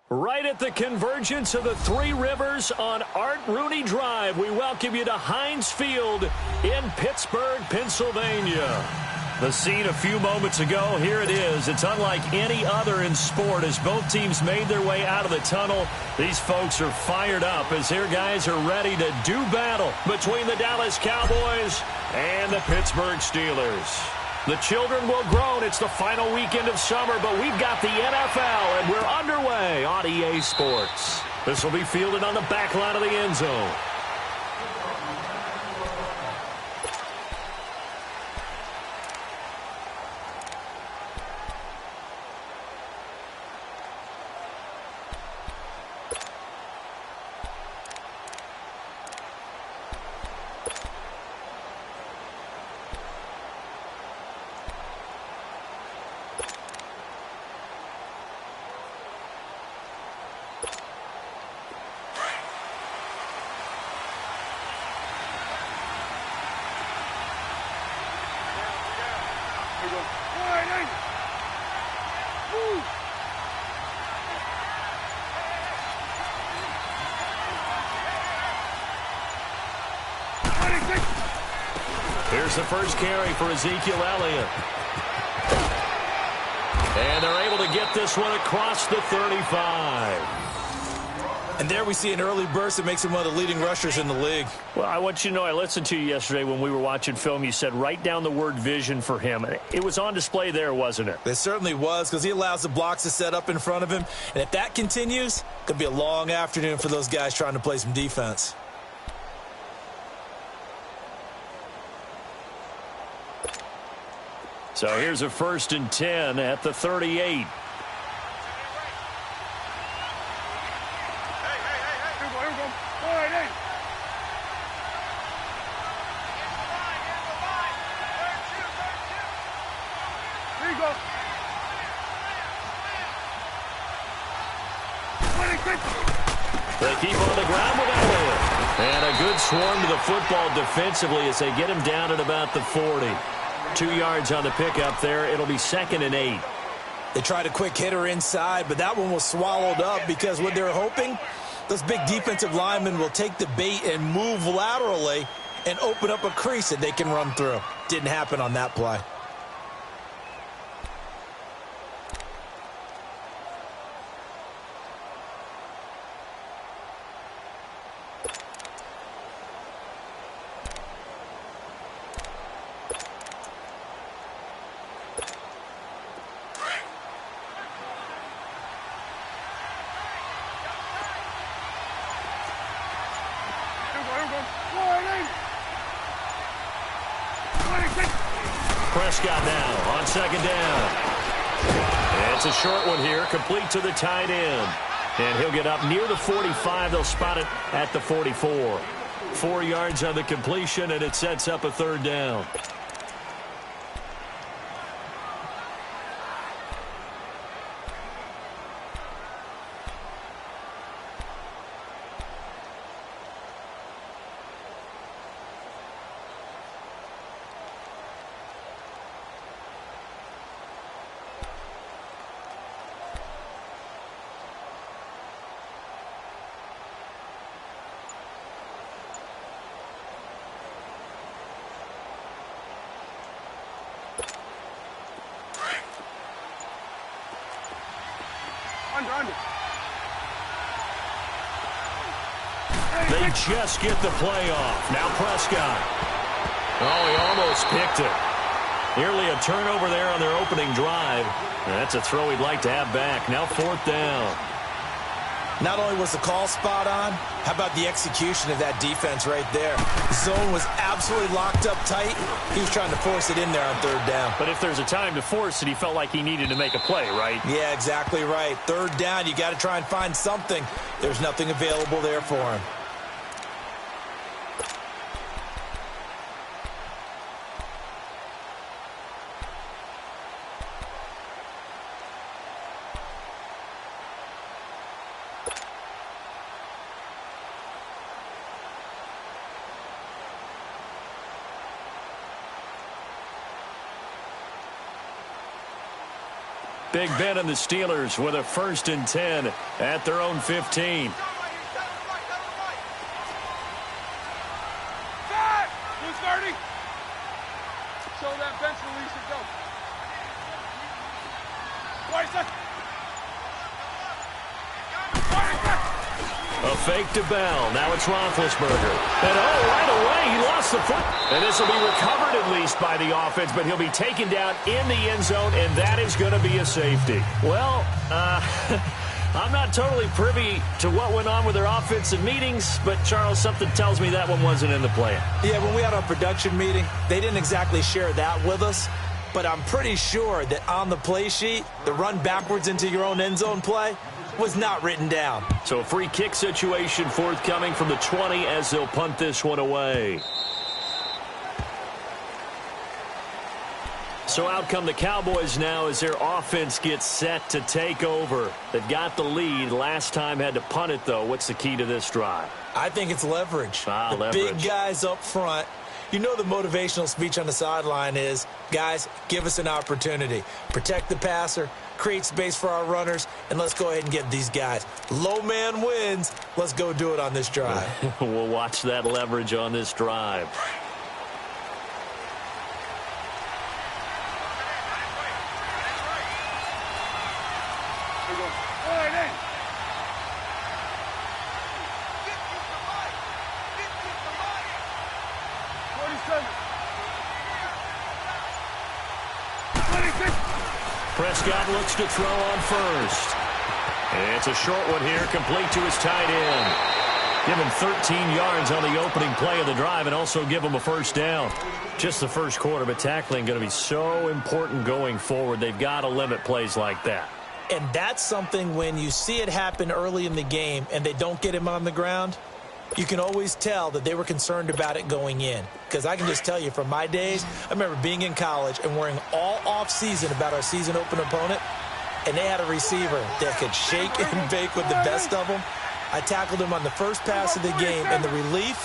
Right at the convergence of the Three Rivers on Art Rooney Drive, we welcome you to Heinz Field in Pittsburgh, Pennsylvania. The scene a few moments ago, here it is. It's unlike any other in sport as both teams made their way out of the tunnel. These folks are fired up as their guys are ready to do battle between the Dallas Cowboys and the Pittsburgh Steelers. The children will groan. It's the final weekend of summer, but we've got the NFL, and we're underway on EA Sports. This will be fielded on the back line of the end zone. Here's the first carry for Ezekiel Elliott. And they're able to get this one across the 35. And there we see an early burst that makes him one of the leading rushers in the league. Well, I want you to know, I listened to you yesterday when we were watching film. You said write down the word vision for him. It was on display there, wasn't it? It certainly was, because he allows the blocks to set up in front of him. And if that continues, it could be a long afternoon for those guys trying to play some defense. So here's a 1st and 10 at the 38. They keep on the ground without it. And a good swarm to the football defensively as they get him down at about the 40. 2 yards on the pickup there. It'll be 2nd and 8. They tried a quick hitter inside, but that one was swallowed up because what they're hoping, those big defensive linemen will take the bait and move laterally and open up a crease that they can run through. Didn't happen on that play. Prescott now on 2nd down. It's a short one here, complete to the tight end. And he'll get up near the 45. They'll spot it at the 44. 4 yards on the completion, and it sets up a 3rd down. They just get the play off. Now Prescott. Oh, he almost picked it. Nearly a turnover there on their opening drive. That's a throw he'd like to have back. Now 4th down. Not only was the call spot on, how about the execution of that defense right there? The zone was absolutely locked up tight. He was trying to force it in there on 3rd down. But if there's a time to force it, he felt like he needed to make a play, right? Yeah, exactly right. 3rd down, you got to try and find something. There's nothing available there for him. Big Ben and the Steelers with a 1st and 10 at their own 15. Show that bench release and go. A fake to Bell. Now it's Roethlisberger. And right away, he lost the foot. And this will be recovered at least by the offense, but he'll be taken down in the end zone, and that is going to be a safety. Well, I'm not totally privy to what went on with their offensive meetings, but, Charles, something tells me that one wasn't in the plan. Yeah, when we had our production meeting, they didn't exactly share that with us, but I'm pretty sure that on the play sheet, the run backwards into your own end zone play was not written down. So a free kick situation forthcoming from the 20 as they'll punt this one away. So out come the Cowboys now as their offense gets set to take over. They've got the lead. Last time had to punt it, though. What's the key to this drive? I think it's leverage. Leverage. Big guys up front. You know the motivational speech on the sideline is, guys, give us an opportunity. Protect the passer, create space for our runners, and let's go ahead and get these guys. Low man wins. Let's go do it on this drive. We'll watch that leverage on this drive. Prescott looks to throw on first. It's a short one here, complete to his tight end. Give him 13 yards on the opening play of the drive and also give him a 1st down. Just the first quarter, but tackling going to be so important going forward. They've got to limit plays like that. And that's something when you see it happen early in the game and they don't get him on the ground, you can always tell that they were concerned about it going in. Because I can just tell you from my days, I remember being in college and worrying all off-season about our season open opponent, and they had a receiver that could shake and bake with the best of them. I tackled him on the first pass of the game, and the relief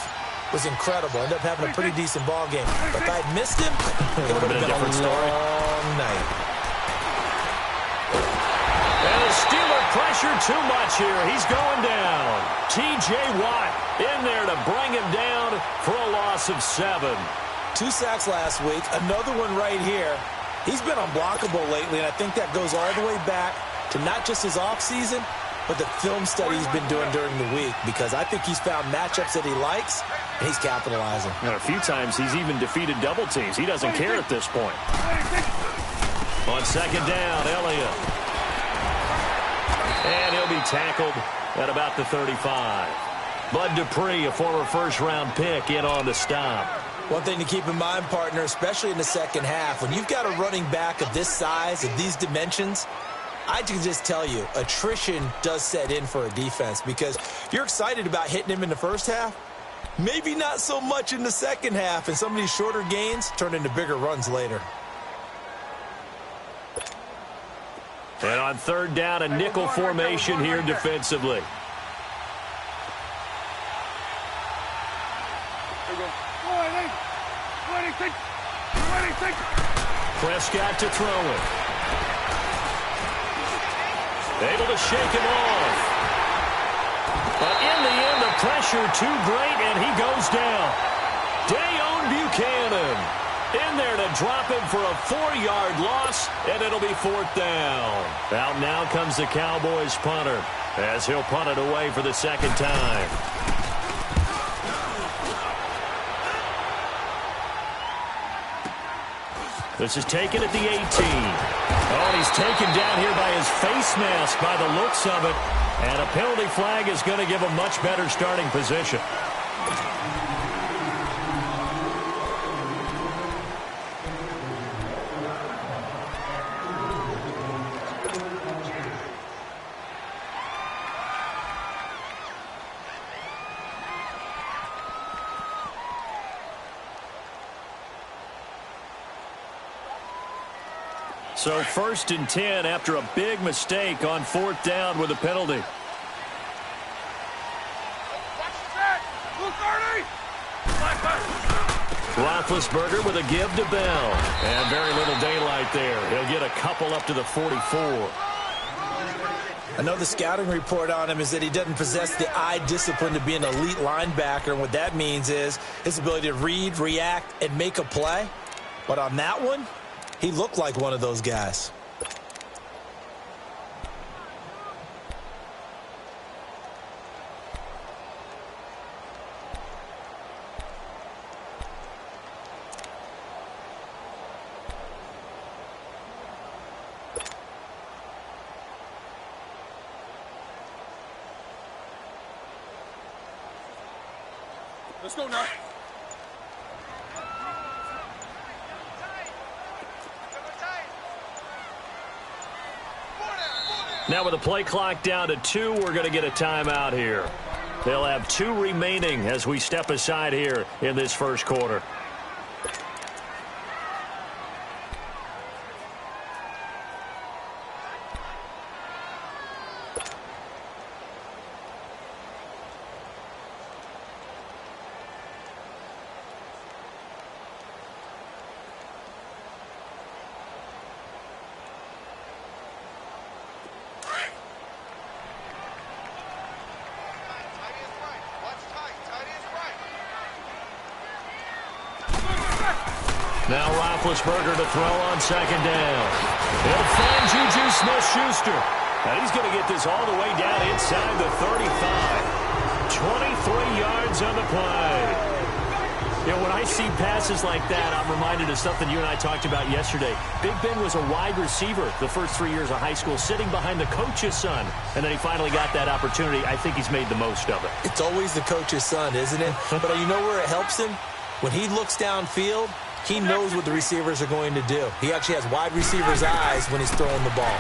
was incredible. Ended up having a pretty decent ball game. But if I had missed him, it would have been a different story. Long night. And the Steeler pressure too much here. He's going down. T.J. Watt in there to bring him down for a loss of 7. 2 sacks last week. Another one right here. He's been unblockable lately, and I think that goes all the way back to not just his offseason, but the film study he's been doing during the week, because I think he's found matchups that he likes, and he's capitalizing. And a few times he's even defeated double teams. He doesn't care at this point. On second down, Elliott. And he'll be tackled at about the 35. Bud Dupree, a former first-round pick, in on the stop. One thing to keep in mind, partner, especially in the second half, when you've got a running back of this size, of these dimensions, I can just tell you, attrition does set in for a defense, because you're excited about hitting him in the first half, maybe not so much in the second half, and some of these shorter gains turn into bigger runs later. And on third down, a nickel formation here defensively. Prescott to throw it. Able to shake him off. But in the end, the pressure too great, and he goes down. Dayon Buchanan in there to drop him for a 4-yard loss, and it'll be 4th down. Out now comes the Cowboys punter, as he'll punt it away for the second time. This is taken at the 18. Oh, and he's taken down here by his face mask by the looks of it. And a penalty flag is going to give him much better starting position. So 1st and 10 after a big mistake on 4th down with a penalty. Roethlisberger with a give to Bell. And very little daylight there. He'll get a couple up to the 44. I know the scouting report on him is that he doesn't possess the eye discipline to be an elite linebacker. And what that means is his ability to read, react, and make a play. But on that one, he looked like one of those guys. Let's go now. Now with the play clock down to 2, we're going to get a timeout here. They'll have 2 remaining as we step aside here in this first quarter. Now Roethlisberger to throw on second down. He'll find Juju Smith-Schuster. And he's going to get this all the way down inside the 35. 23 yards on the play. You know, when I see passes like that, I'm reminded of something you and I talked about yesterday. Big Ben was a wide receiver the first 3 years of high school, sitting behind the coach's son. And then he finally got that opportunity. I think he's made the most of it. It's always the coach's son, isn't it? But you know where it helps him? When he looks downfield, he knows what the receivers are going to do. He actually has wide receivers' eyes when he's throwing the ball.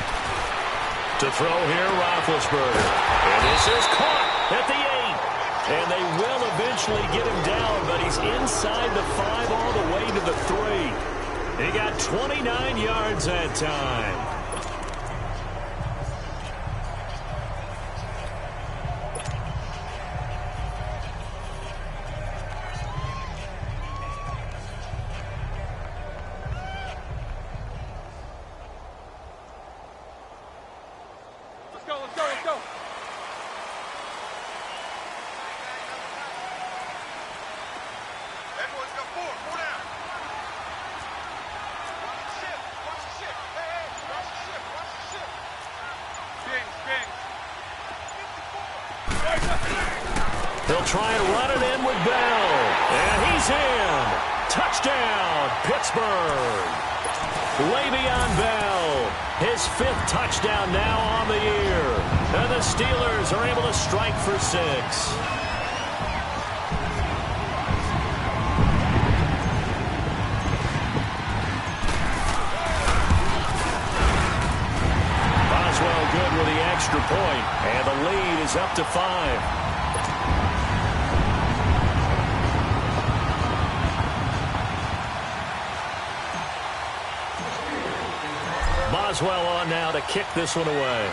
To throw here, Roethlisberger. And this is caught at the 8. And they will eventually get him down, but he's inside the 5 all the way to the 3. He got 29 yards that time. They'll try and run it in with Bell. And he's in. Touchdown, Pittsburgh. Le'Veon Bell, his 5th touchdown now on the year. And the Steelers are able to strike for 6. Good with the extra point, and the lead is up to 5. Boswell on now to kick this one away.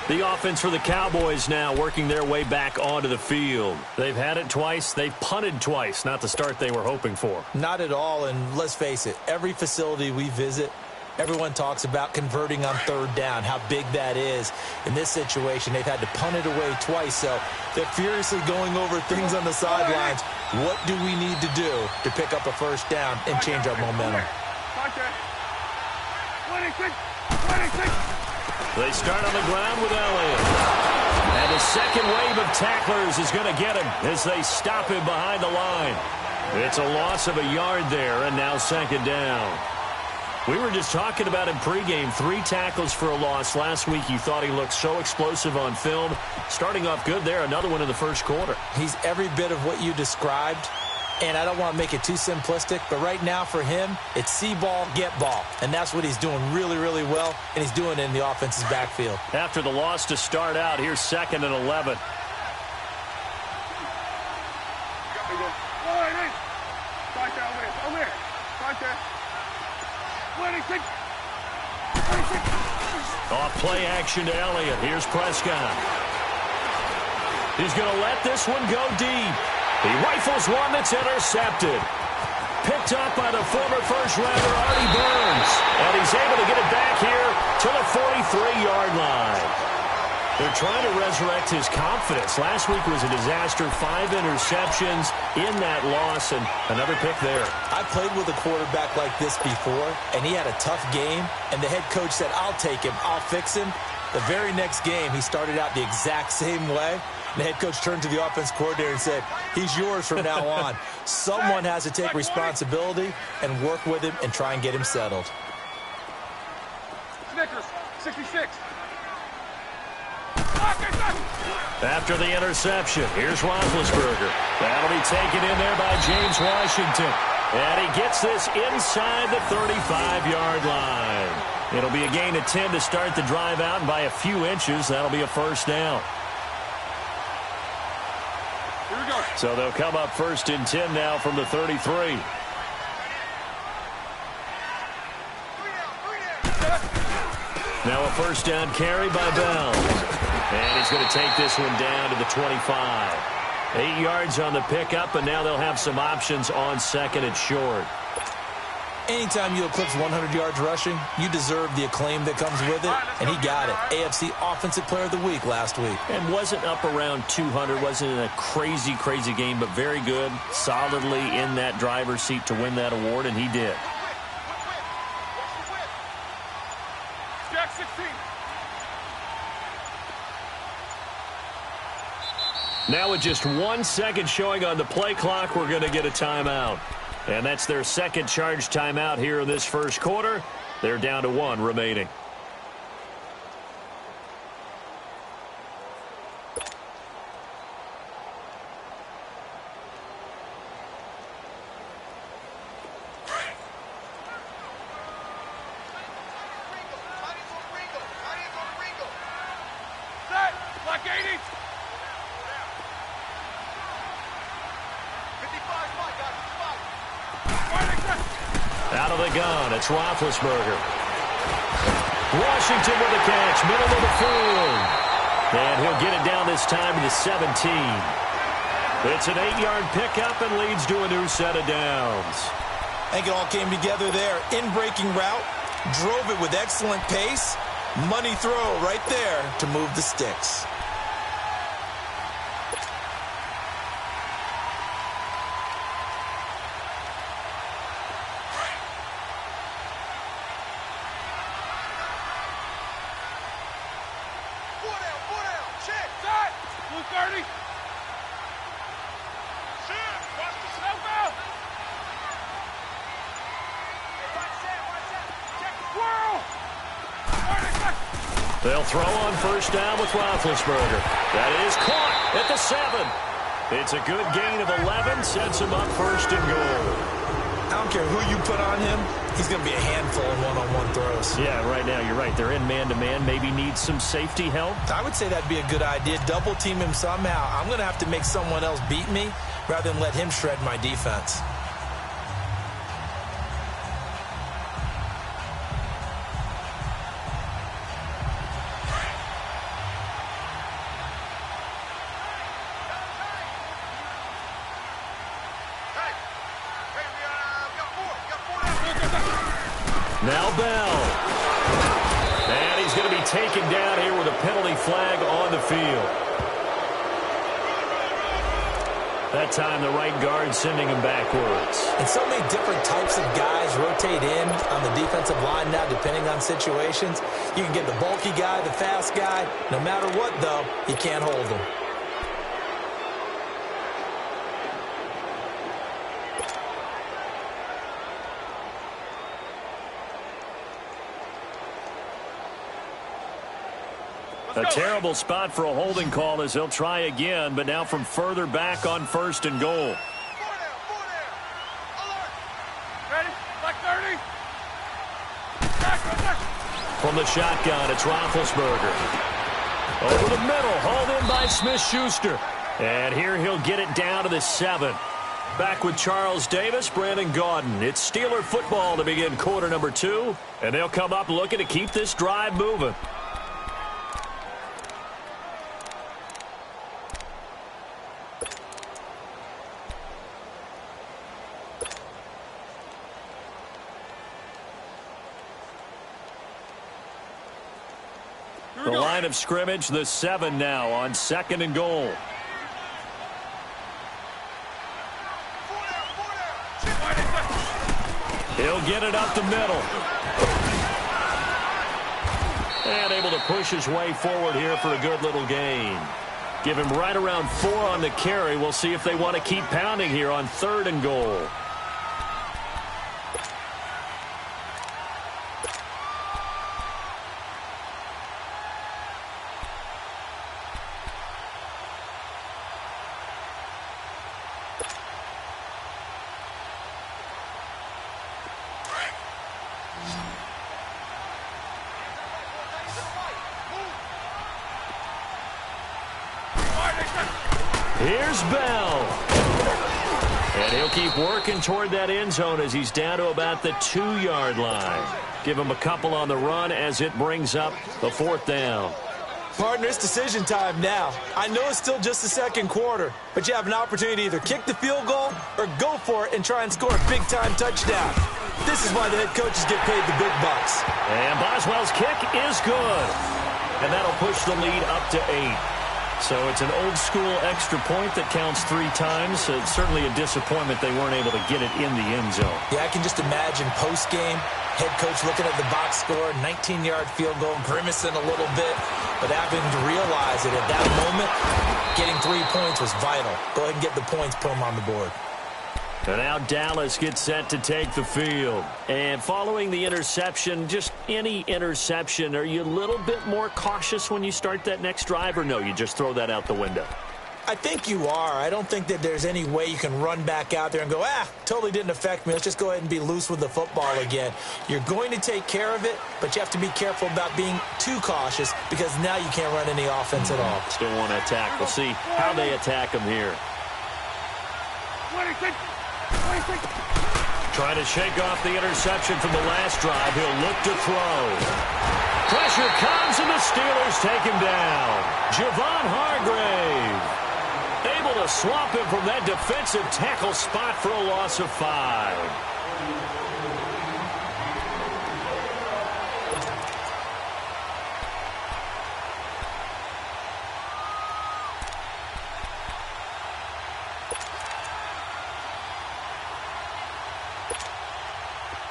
The offense for the Cowboys now working their way back onto the field. They've had it twice. They've punted twice. Not the start they were hoping for. Not at all, and let's face it, every facility we visit, everyone talks about converting on 3rd down, how big that is. In this situation, they've had to punt it away twice, so they're furiously going over things on the sidelines. What do we need to do to pick up a 1st down and change our momentum? 26, 26. They start on the ground with Elliott. And the second wave of tacklers is going to get him as they stop him behind the line. It's a loss of a yard there, and now 2nd down. We were just talking about him pregame. 3 tackles for a loss. Last week you thought he looked so explosive on film. Starting off good there, another one in the 1st quarter. He's every bit of what you described. And I don't want to make it too simplistic, but right now for him, it's see ball, get ball. And that's what he's doing really, really well, and he's doing it in the offense's backfield. After the loss to start out, here's 2nd and 11. Off play action to Elliott. Here's Prescott. He's going to let this one go deep. He rifles one that's intercepted. Picked up by the former first-rounder Artie Burns. And he's able to get it back here to the 43-yard line. They're trying to resurrect his confidence. Last week was a disaster. 5 interceptions in that loss, and another pick there. I played with a quarterback like this before, and he had a tough game, and the head coach said, I'll take him, I'll fix him. The very next game, he started out the exact same way. The head coach turned to the offense coordinator and said, he's yours from now on. Someone has to take responsibility and work with him and try and get him settled. Snickers, 66. After the interception, here's Roethlisberger. That'll be taken in there by James Washington. And he gets this inside the 35-yard line. It'll be a gain of 10 to start the drive out, and by a few inches, that'll be a 1st down. So they'll come up 1st and 10 now from the 33. Now a 1st down carry by Bell. And he's going to take this one down to the 25. 8 yards on the pickup, and now they'll have some options on 2nd and short. Anytime you eclipse 100 yards rushing, you deserve the acclaim that comes with it, and he got it. AFC Offensive Player of the Week last week. And wasn't up around 200, wasn't in a crazy, crazy game, but very good, solidly in that driver's seat to win that award, and he did. Jack 16. Now with just 1 second showing on the play clock, we're going to get a timeout. And that's their second charge timeout here in this 1st quarter. They're down to 1 remaining. Set, like 80. 55, Mike, got 55. Out of the gun, it's Roethlisberger. Washington with the catch, middle of the field. And he'll get it down this time to the 17. It's an 8-yard pickup and leads to a new set of downs. I think it all came together there. In-breaking route, drove it with excellent pace. Money throw right there to move the sticks. 230. Watch the snowball. Check the swirl. They'll throw on first down with Roethlisberger. That is caught at the 7. It's a good gain of 11, sets him up first and goal. I don't care who you put on him, he's going to be a handful in one-on-one throws. Yeah, right now you're right. They're in man-to-man, maybe need some safety help. I would say that'd be a good idea. Double team him somehow. I'm going to have to make someone else beat me rather than let him shred my defense. Now Bell. And he's going to be taken down here with a penalty flag on the field. That time the right guard sending him backwards. And so many different types of guys rotate in on the defensive line now depending on situations. You can get the bulky guy, the fast guy. No matter what, though, you can't hold them. A terrible spot for a holding call as they'll try again, but now from further back on first and goal. Ready? Like 30. From the shotgun, it's Roethlisberger. Over the middle, hauled in by Smith-Schuster. And here he'll get it down to the 7. Back with Charles Davis, Brandon Gaudin. It's Steeler football to begin quarter number 2, and they'll come up looking to keep this drive moving. The line of scrimmage, the 7 now on second and goal. He'll get it up the middle. And able to push his way forward here for a good little gain. Give him right around 4 on the carry. We'll see if they want to keep pounding here on third and goal. Here's Bell. And he'll keep working toward that end zone as he's down to about the 2-yard line. Give him a couple on the run as it brings up the 4th down. Partner, it's decision time now. I know it's still just the second quarter, but you have an opportunity to either kick the field goal or go for it and try and score a big-time touchdown. This is why the head coaches get paid the big bucks. And Boswell's kick is good. And that'll push the lead up to 8. So it's an old-school extra point that counts 3 times. So it's certainly a disappointment they weren't able to get it in the end zone. Yeah, I can just imagine post-game, head coach looking at the box score, 19-yard field goal, grimacing a little bit, but having to realize that at that moment, getting 3 points was vital. Go ahead and get the points, put them on the board. And now Dallas gets set to take the field. And following the interception, just any interception, are you a little bit more cautious when you start that next drive, or no, you just throw that out the window? I think you are. I don't think that there's any way you can run back out there and go, totally didn't affect me. Let's just go ahead and be loose with the football again. You're going to take care of it, but you have to be careful about being too cautious because now you can't run any offense at all. Still want to attack. We'll see how they attack them here. 26. Trying to shake off the interception from the last drive. He'll look to throw. Pressure comes, and the Steelers take him down. Javon Hargrave able to swamp him from that defensive tackle spot for a loss of 5.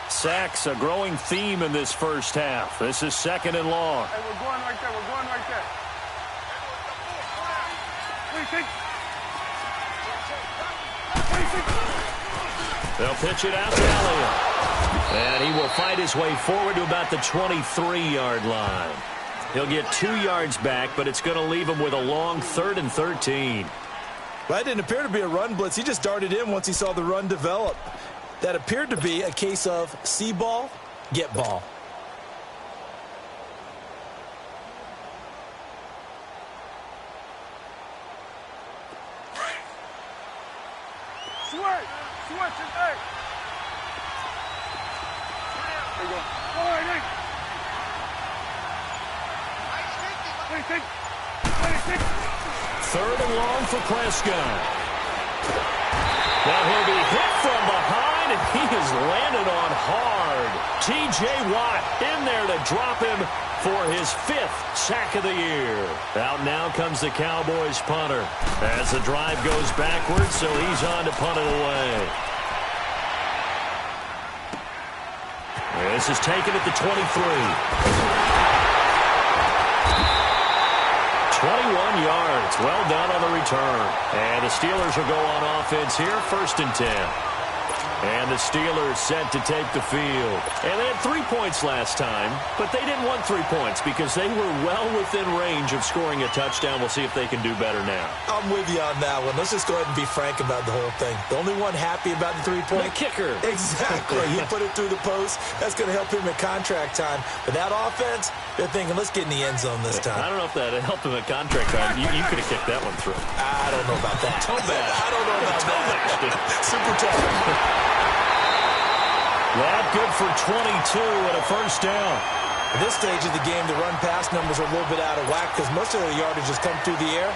Sacks, a growing theme in this first half. This is second and long. Hey, we're going right there. We're going right there. They'll pitch it out to Elliott. And he will fight his way forward to about the 23-yard line. He'll get 2 yards back, but it's going to leave him with a long 3rd and 13. Well, that didn't appear to be a run blitz. He just darted in once he saw the run develop. That appeared to be a case of see ball, get ball. Switch it there. There you go. Third and long for Prescott. Now he'll be hit from behind, and he is landed on hard. T.J. Watt in there to drop him for his 5th sack of the year. Out now comes the Cowboys punter as the drive goes backwards, so he's on to punt it away. This is taken at the 23. 21 yards. Well done on the return. And the Steelers will go on offense here, 1st and 10. And the Steelers set to take the field. And they had 3 points last time, but they didn't want 3 points because they were well within range of scoring a touchdown. We'll see if they can do better now. I'm with you on that one. Let's just go ahead and be frank about the whole thing. The only one happy about the 3-point? The kicker. Exactly. He put it through the post. That's going to help him at contract time. But that offense, they're thinking, let's get in the end zone this time. I don't know if that helped him at contract time. You could have kicked that one through. I don't know about that. Toe bash. I don't know about that. Super tough. That good for 22 and a 1st down. At this stage of the game, the run-pass numbers are a little bit out of whack because most of the yardage has come through the air.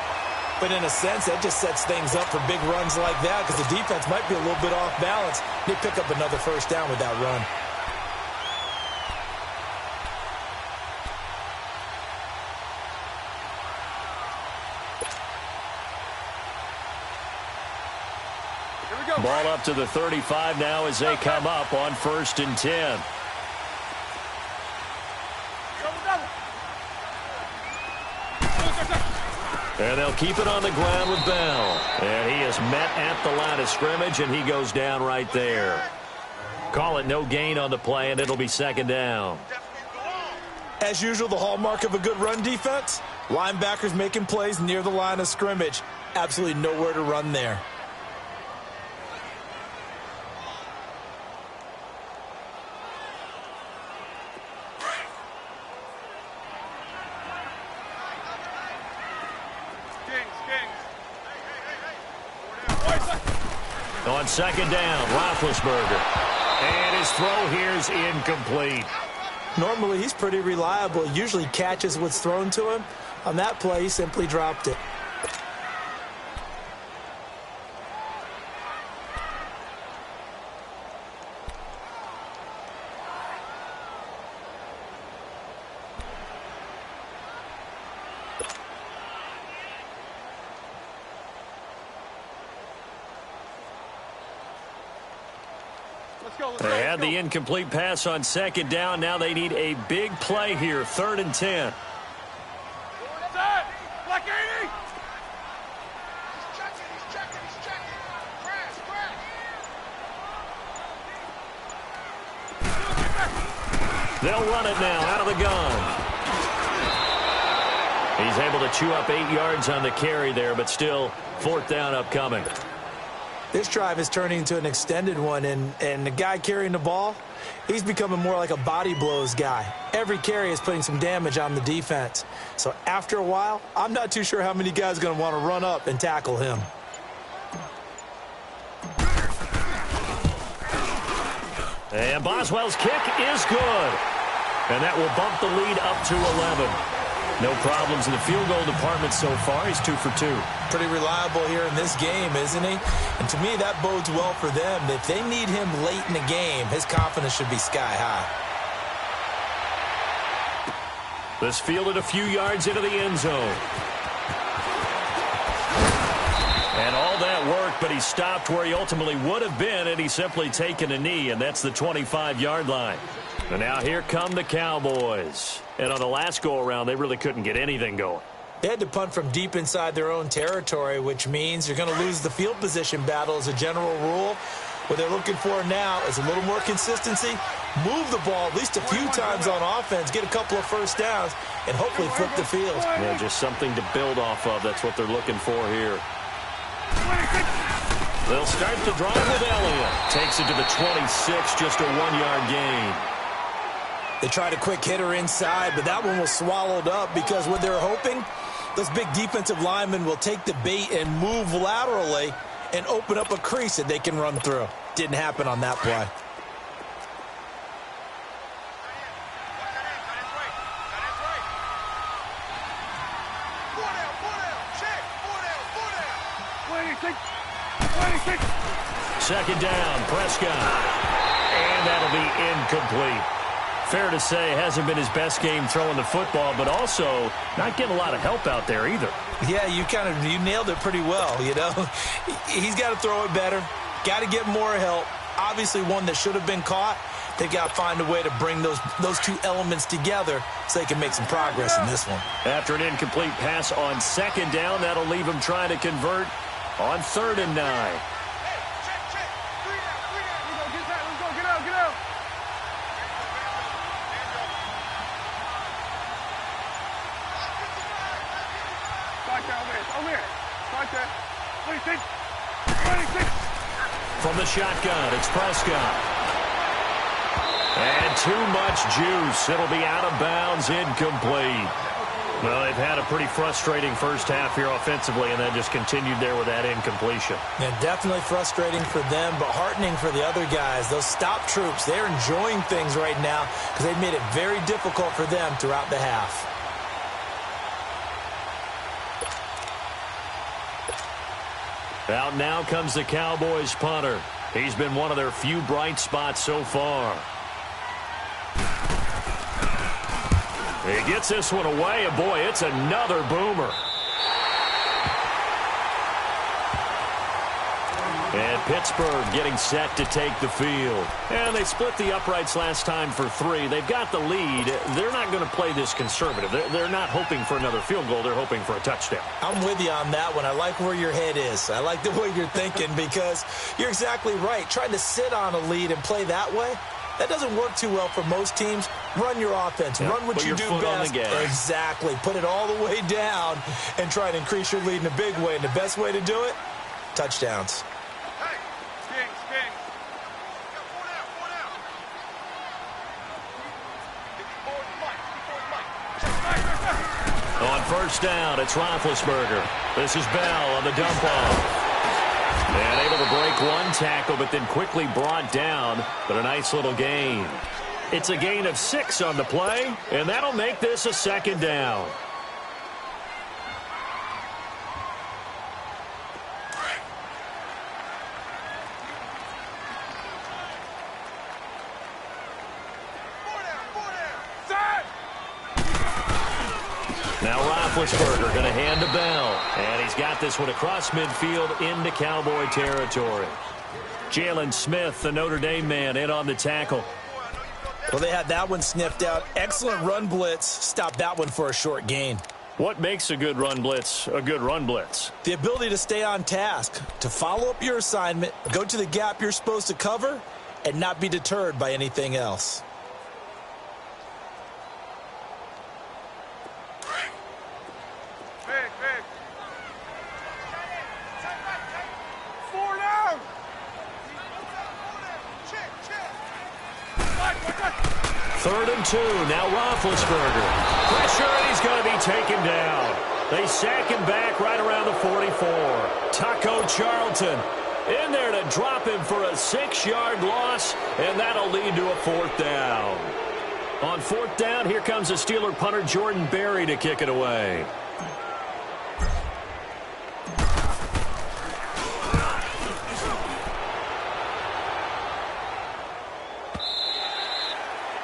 But in a sense, that just sets things up for big runs like that because the defense might be a little bit off balance. They pick up another 1st down with that run. Ball up to the 35 now as they come up on 1st and 10. And they'll keep it on the ground with Bell. And he is met at the line of scrimmage, and he goes down right there. Call it no gain on the play, and it'll be 2nd down. As usual, the hallmark of a good run defense, linebackers making plays near the line of scrimmage. Absolutely nowhere to run there. On 2nd down, Roethlisberger. And his throw here is incomplete. Normally, he's pretty reliable. Usually catches what's thrown to him. On that play, he simply dropped it. They had the incomplete pass on 2nd down. Now they need a big play here, 3rd and 10. Black 80. They'll run it now out of the gun. He's able to chew up 8 yards on the carry there, but still 4th down upcoming. This drive is turning into an extended one, and the guy carrying the ball, he's becoming more like a body blows guy. Every carry is putting some damage on the defense. So after a while, I'm not too sure how many guys are going to want to run up and tackle him. And Boswell's kick is good. And that will bump the lead up to 11. No problems in the field goal department so far. He's 2 for 2. Pretty reliable here in this game, isn't he? And to me, that bodes well for them. If they need him late in the game, his confidence should be sky high. This fielded a few yards into the end zone. And all that work, but he stopped where he ultimately would have been, and he's simply taken a knee, and that's the 25-yard line. And now here come the Cowboys. And on the last go-around, they really couldn't get anything going. They had to punt from deep inside their own territory, which means you're going to lose the field position battle as a general rule. What they're looking for now is a little more consistency, move the ball at least a few times on offense, get a couple of first downs, and hopefully flip the field. Yeah, just something to build off of. That's what they're looking for here. They'll start the drive with Elliott. Takes it to the 26, just a 1-yard gain. They tried a quick hitter inside, but that one was swallowed up because what they're hoping, those big defensive linemen will take the bait and move laterally and open up a crease that they can run through. Didn't happen on that play. Second down, Prescott. And that'll be incomplete. Fair to say, hasn't been his best game throwing the football, but also not getting a lot of help out there either. Yeah, you nailed it pretty well, you know. He's got to throw it better. Got to get more help. Obviously one that should have been caught. They've got to find a way to bring those two elements together so they can make some progress in this one. After an incomplete pass on second down, that'll leave him trying to convert on 3rd and 9. From the shotgun, it's Prescott. And too much juice. It'll be out of bounds, incomplete. Well, they've had a pretty frustrating first half here offensively, and then just continued there with that incompletion. Yeah, definitely frustrating for them, but heartening for the other guys. Those stop troops, they're enjoying things right now because they've made it very difficult for them throughout the half. Out now comes the Cowboys punter. He's been one of their few bright spots so far. He gets this one away, and boy, it's another boomer. And Pittsburgh getting set to take the field. And they split the uprights last time for 3. They've got the lead. They're not going to play this conservative. They're not hoping for another field goal. They're hoping for a touchdown. I'm with you on that one. I like where your head is. I like the way you're thinking because you're exactly right. Trying to sit on a lead and play that way, that doesn't work too well for most teams. Run your offense. Yeah, run what you do best. Exactly. Put it all the way down and try to increase your lead in a big way. And the best way to do it, touchdowns. On first down, it's Roethlisberger. This is Bell on the dump off. And able to break one tackle, but then quickly brought down. But a nice little gain. It's a gain of 6 on the play, and that'll make this a second down. Now Roethlisberger going to hand to Bell. And he's got this one across midfield into Cowboy territory. Jalen Smith, the Notre Dame man, in on the tackle. Well, they had that one sniffed out. Excellent run blitz. Stopped that one for a short gain. What makes a good run blitz a good run blitz? The ability to stay on task, to follow up your assignment, go to the gap you're supposed to cover, and not be deterred by anything else. Third and 2. Now Roethlisberger. Pressure, and he's going to be taken down. They sack him back right around the 44. Taco Charlton in there to drop him for a 6-yard loss, and that'll lead to a 4th down. On 4th down, here comes the Steeler punter Jordan Berry to kick it away.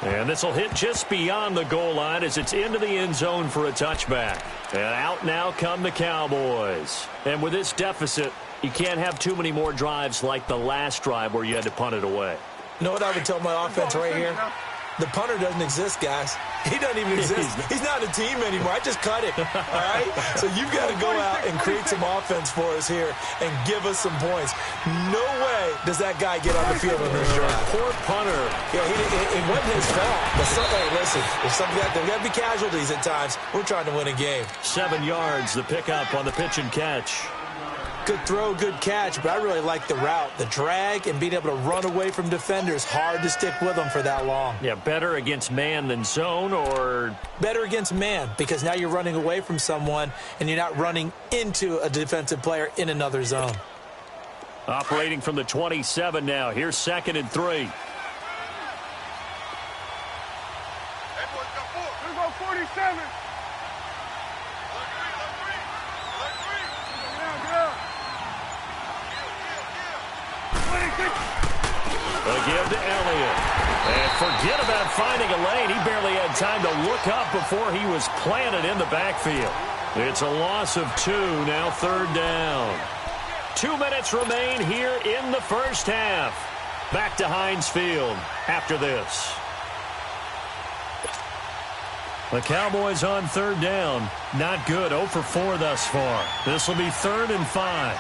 And this will hit just beyond the goal line as it's into the end zone for a touchback. And out now come the Cowboys. And with this deficit, you can't have too many more drives like the last drive where you had to punt it away. You know what I would tell my offense right here? The punter doesn't exist, guys. He doesn't even exist. He's not a team anymore. I just cut him, all right? So you've got to go out and create some offense for us here and give us some points. No way does that guy get on the field on this drive. Poor punter. Yeah, it wasn't his fault. But hey, listen, there's got to be casualties at times. We're trying to win a game. 7 yards, the pickup on the pitch and catch. Good throw, good catch, but I really like the route. The drag and being able to run away from defenders, hard to stick with them for that long. Yeah, better against man than zone, or? Better against man, because now you're running away from someone and you're not running into a defensive player in another zone. Operating from the 27 now. Here's 2nd and 3. Here we go, 47. They give to Elliott. And forget about finding a lane. He barely had time to look up before he was planted in the backfield. It's a loss of 2, now 3rd down. 2 minutes remain here in the first half. Back to Heinz Field after this. The Cowboys on 3rd down. Not good. 0 for 4 thus far. This will be 3rd and 5.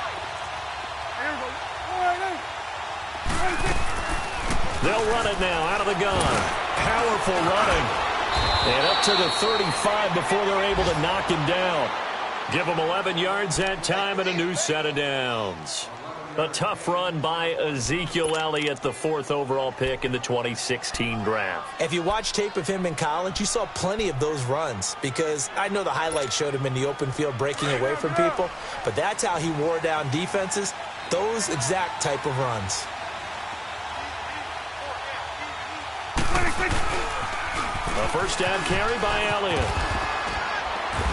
They'll run it now out of the gun. Powerful running. And up to the 35 before they're able to knock him down. Give him 11 yards that time and a new set of downs. A tough run by Ezekiel Elliott, the 4th overall pick in the 2016 draft. If you watch tape of him in college, you saw plenty of those runs, because I know the highlights showed him in the open field breaking away from people, but that's how he wore down defenses, those exact type of runs. A first down carry by Elliott.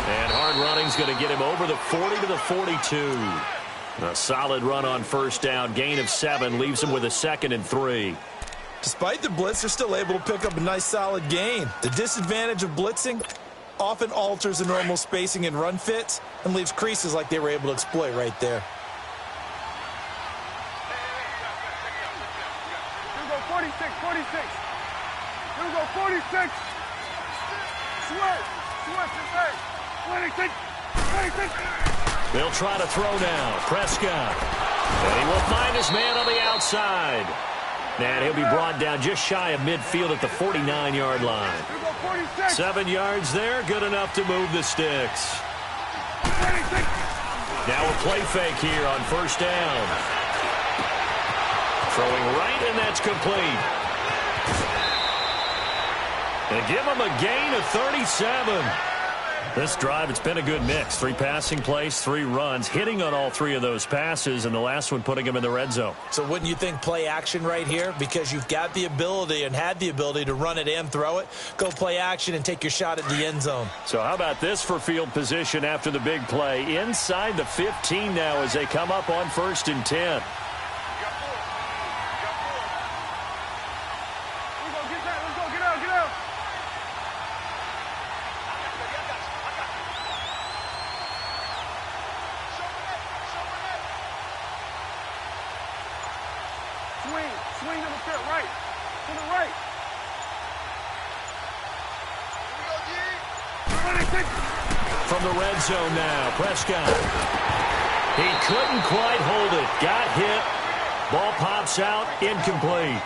And hard running's going to get him over the 40 to the 42. A solid run on first down. Gain of 7 leaves him with a 2nd and 3. Despite the blitz, they're still able to pick up a nice solid gain. The disadvantage of blitzing often alters the normal spacing and run fits and leaves creases like they were able to exploit right there. Here we go, 46, 46. Here we go, 46. Switch, 26, 26. They'll try to throw now. Prescott. And he will find his man on the outside. And he'll be brought down just shy of midfield at the 49-yard line. 7 yards there, good enough to move the sticks. Now a play fake here on first down. Throwing right, and that's complete. And give him a gain of 37. This drive, it's been a good mix. 3 passing plays, 3 runs, hitting on all 3 of those passes, and the last one putting him in the red zone. So wouldn't you think play action right here? Because you've got the ability and had the ability to run it and throw it. Go play action and take your shot at the end zone. So how about this for field position after the big play? Inside the 15 now as they come up on 1st and 10. Swing to the fit, right. To the right. From the red zone now, Prescott. He couldn't quite hold it. Got hit. Ball pops out, incomplete.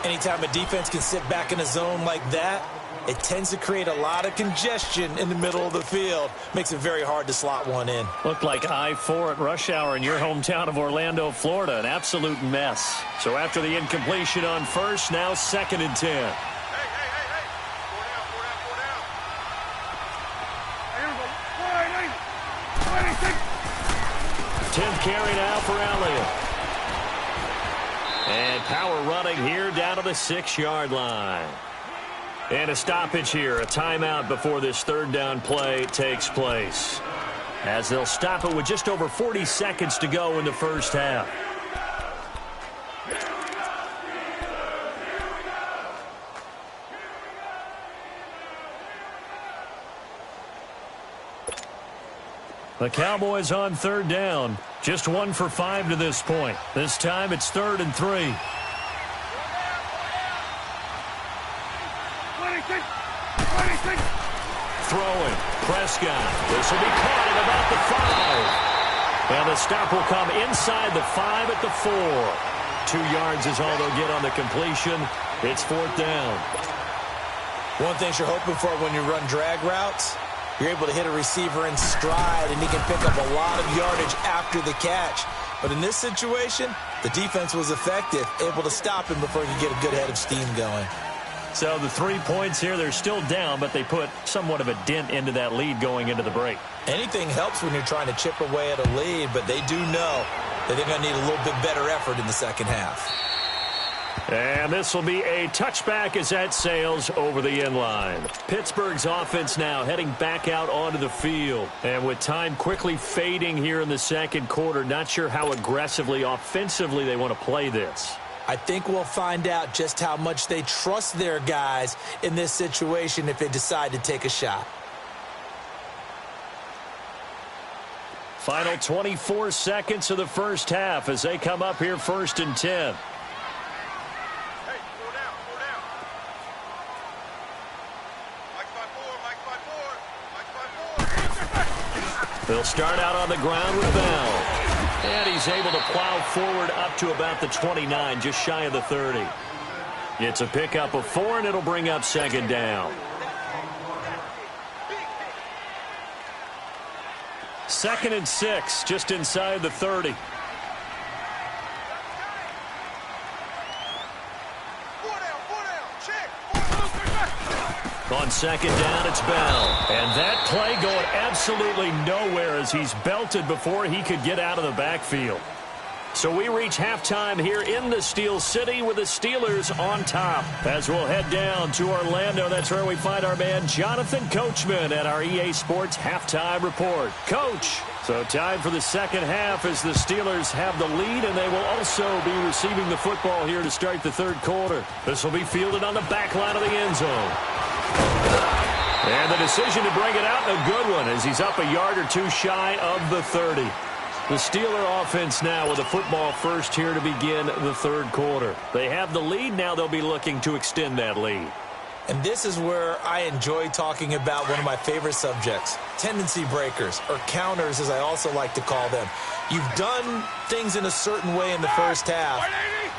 Anytime a defense can sit back in a zone like that, it tends to create a lot of congestion in the middle of the field. Makes it very hard to slot one in. Looked like I-4 at rush hour in your hometown of Orlando, Florida. An absolute mess. So after the incompletion on first, now 2nd and 10. Hey. 10th carry now for Elliott. And power running here down to the 6-yard line. And a stoppage here, a timeout before this 3rd down play takes place, as they'll stop it with just over 40 seconds to go in the first half. The Cowboys on 3rd down, just 1 for 5 to this point. This time it's 3rd and 3. throwing. Prescott. This will be caught at about the 5. And the stop will come inside the 5 at the 4. 2 yards is all they'll get on the completion. It's 4th down. One thing you're hoping for when you run drag routes, you're able to hit a receiver in stride, and he can pick up a lot of yardage after the catch. But in this situation, the defense was effective, able to stop him before he could get a good head of steam going. So the 3 points here, they're still down, but they put somewhat of a dent into that lead going into the break. Anything helps when you're trying to chip away at a lead, but they do know that they're going to need a little bit better effort in the second half. And this will be a touchback as that sails over the end line. Pittsburgh's offense now heading back out onto the field. And with time quickly fading here in the second quarter, not sure how aggressively, offensively they want to play this. I think we'll find out just how much they trust their guys in this situation if they decide to take a shot. Final 24 seconds of the first half as they come up here 1st and 10. They'll start out on the ground with Bell. And he's able to plow forward up to about the 29, just shy of the 30. It's a pickup of 4, and it'll bring up 2nd down. 2nd and 6, just inside the 30. On 2nd down, it's Bell. And that play going absolutely nowhere as he's belted before he could get out of the backfield. So we reach halftime here in the Steel City with the Steelers on top. As we'll head down to Orlando, that's where we find our man Jonathan Coachman at our EA Sports Halftime Report. Coach, so time for the second half as the Steelers have the lead, and they will also be receiving the football here to start the third quarter. This will be fielded on the back line of the end zone. And the decision to bring it out, a good one, as he's up a yard or 2 shy of the 30. The Steeler offense now with a football first here to begin the third quarter. They have the lead. Now they'll be looking to extend that lead. And this is where I enjoy talking about one of my favorite subjects, tendency breakers, or counters as I also like to call them. You've done things in a certain way in the first half,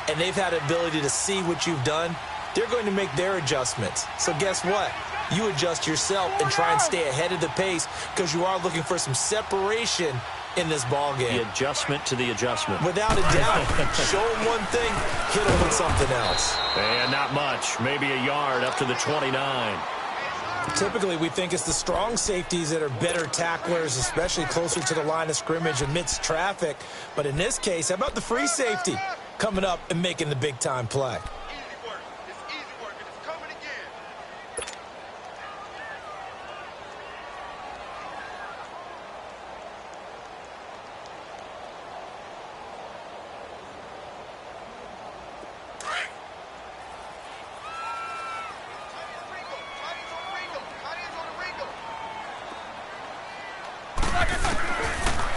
and they've had the ability to see what you've done. They're going to make their adjustments. So guess what? You adjust yourself and try and stay ahead of the pace because you are looking for some separation in this ball game. The adjustment to the adjustment. Without a doubt. Show them one thing, hit them with something else. And not much. Maybe a yard up to the 29. Typically, we think it's the strong safeties that are better tacklers, especially closer to the line of scrimmage amidst traffic. But in this case, how about the free safety coming up and making the big-time play?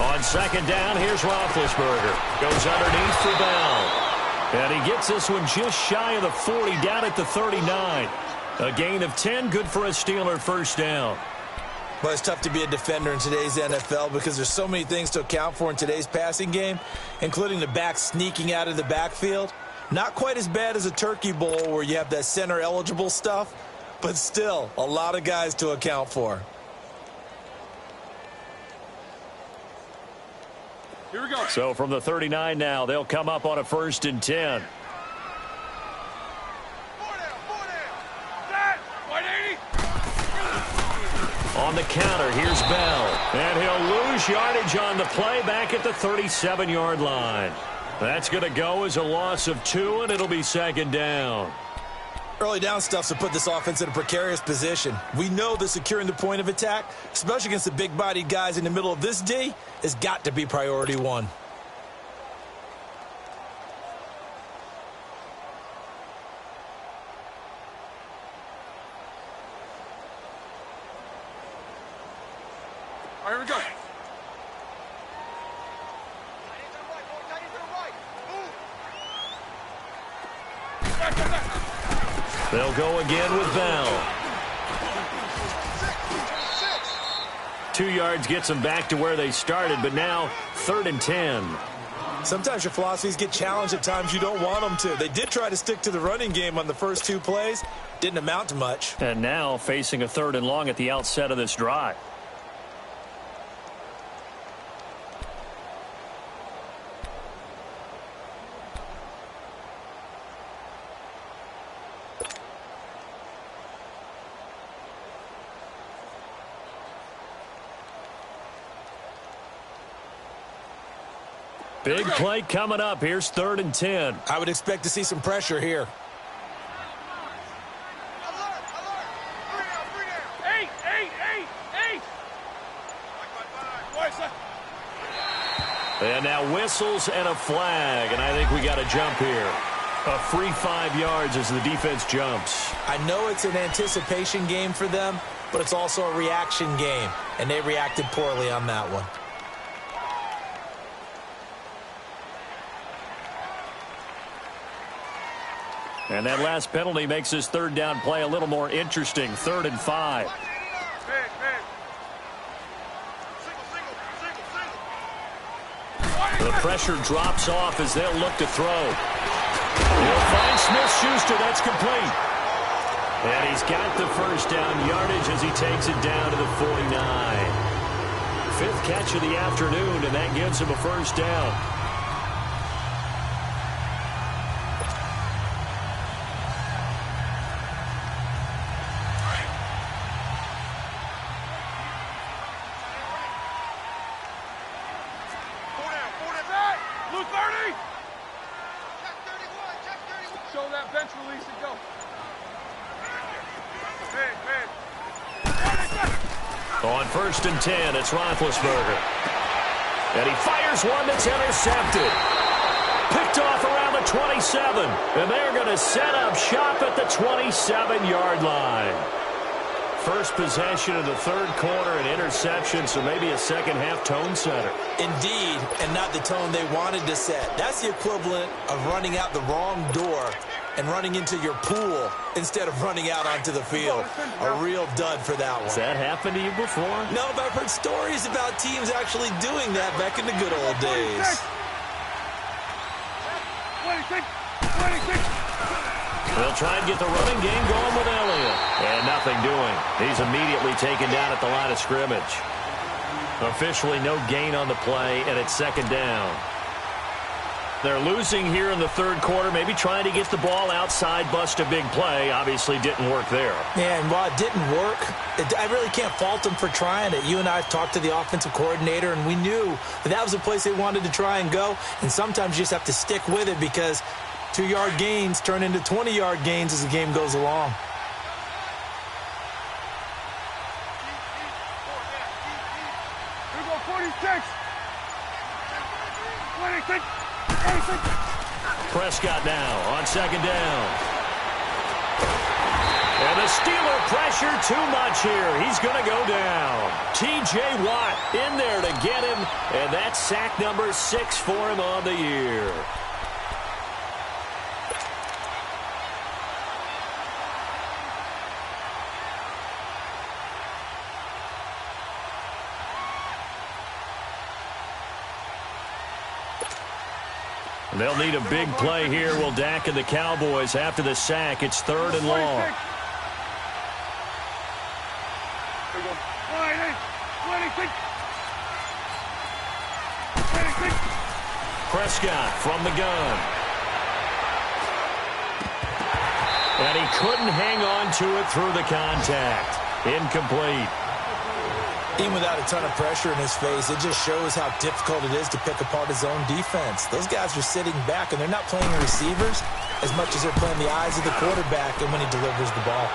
On second down, here's Roethlisberger. Goes underneath for Bell. And he gets this one just shy of the 40, down at the 39. A gain of 10, good for a Steeler first down. Well, it's tough to be a defender in today's NFL because there's so many things to account for in today's passing game, including the back sneaking out of the backfield. Not quite as bad as a turkey bowl where you have that center-eligible stuff, but still a lot of guys to account for. Here we go. So from the 39 now, they'll come up on a 1st and 10. On the counter, here's Bell. And he'll lose yardage on the play back at the 37-yard line. That's going to go as a loss of 2, and it'll be second down. Early down stuff to put this offense in a precarious position. We know that securing the point of attack, especially against the big-bodied guys in the middle of this D, has got to be priority one. All right, here we go. They'll go again with Bell. 2 yards gets them back to where they started, but now 3rd and 10. Sometimes your philosophies get challenged at times you don't want them to. They did try to stick to the running game on the first 2 plays. Didn't amount to much. And now facing a 3rd and long at the outset of this drive. Big play coming up. Here's 3rd and 10. I would expect to see some pressure here. And now whistles and a flag, and I think we got a jump here. A free 5 yards as the defense jumps. I know it's an anticipation game for them, but it's also a reaction game, and they reacted poorly on that one. And that last penalty makes this 3rd down play a little more interesting. 3rd and 5. The pressure drops off as they'll look to throw. He'll find Smith-Schuster. That's complete. And he's got the 1st down yardage as he takes it down to the 49. 5th catch of the afternoon, and that gives him a 1st down. On 1st and 10, it's Roethlisberger. And he fires one that's intercepted. Picked off around the 27. And they're going to set up shop at the 27-yard line. First possession of the 3rd quarter, an interception, so maybe a second-half tone setter. Indeed, and not the tone they wanted to set. That's the equivalent of running out the wrong door and running into your pool instead of running out onto the field. A real dud for that one. Has that happened to you before? No, but I've heard stories about teams actually doing that back in the good old days. 26, 26. They'll try and get the running game going with Elliott. And nothing doing. He's immediately taken down at the line of scrimmage. Officially no gain on the play, and it's 2nd down. They're losing here in the 3rd quarter, maybe trying to get the ball outside, bust a big play. Obviously didn't work there. Yeah, and while it didn't work, I really can't fault them for trying it. You and I have talked to the offensive coordinator, and we knew that was a place they wanted to try and go. And sometimes you just have to stick with it because 2-yard gains turn into 20-yard gains as the game goes along. Here we go, 46. 26. Prescott now on 2nd down. And the Steeler pressure too much here. He's going to go down. T.J. Watt in there to get him, and that's sack number 6 for him on the year. They'll need a big play here. Will Dak and the Cowboys after the sack. It's 3rd and long. 26. Prescott from the gun. And he couldn't hang on to it through the contact. Incomplete. Even without a ton of pressure in his face, it just shows how difficult it is to pick apart his own defense. Those guys are sitting back, and they're not playing the receivers as much as they're playing the eyes of the quarterback and when he delivers the ball.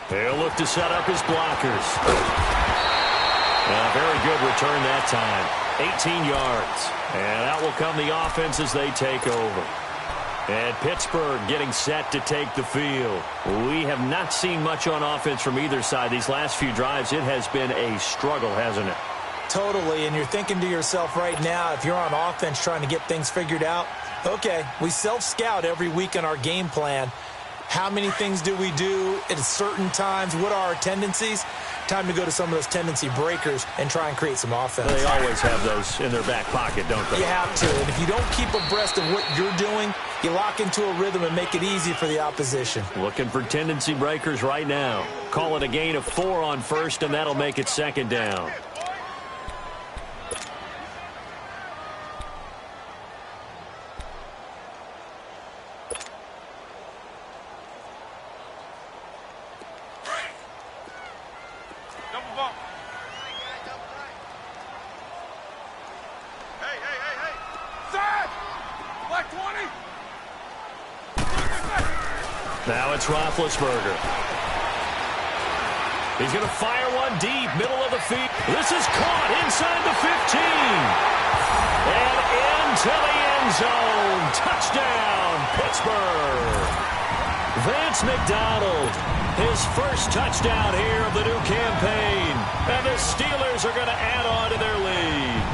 They'll look to set up his blockers. Very good return that time. 18 yards. And out will come the offense as they take over. And Pittsburgh getting set to take the field. We have not seen much on offense from either side. These last few drives, it has been a struggle, hasn't it? Totally, and you're thinking to yourself right now, if you're on offense trying to get things figured out, okay, we self-scout every week in our game plan. How many things do we do at certain times? What are our tendencies? Time to go to some of those tendency breakers and try and create some offense. They always have those in their back pocket, don't they? You have to. And if you don't keep abreast of what you're doing, you lock into a rhythm and make it easy for the opposition. Looking for tendency breakers right now. Call it a gain of 4 on first, and that'll make it second down. Now it's Roethlisberger. He's going to fire one deep, middle of the field. This is caught inside the 15. And into the end zone. Touchdown, Pittsburgh. Vance McDonald, his first touchdown here of the new campaign. And the Steelers are going to add on to their lead.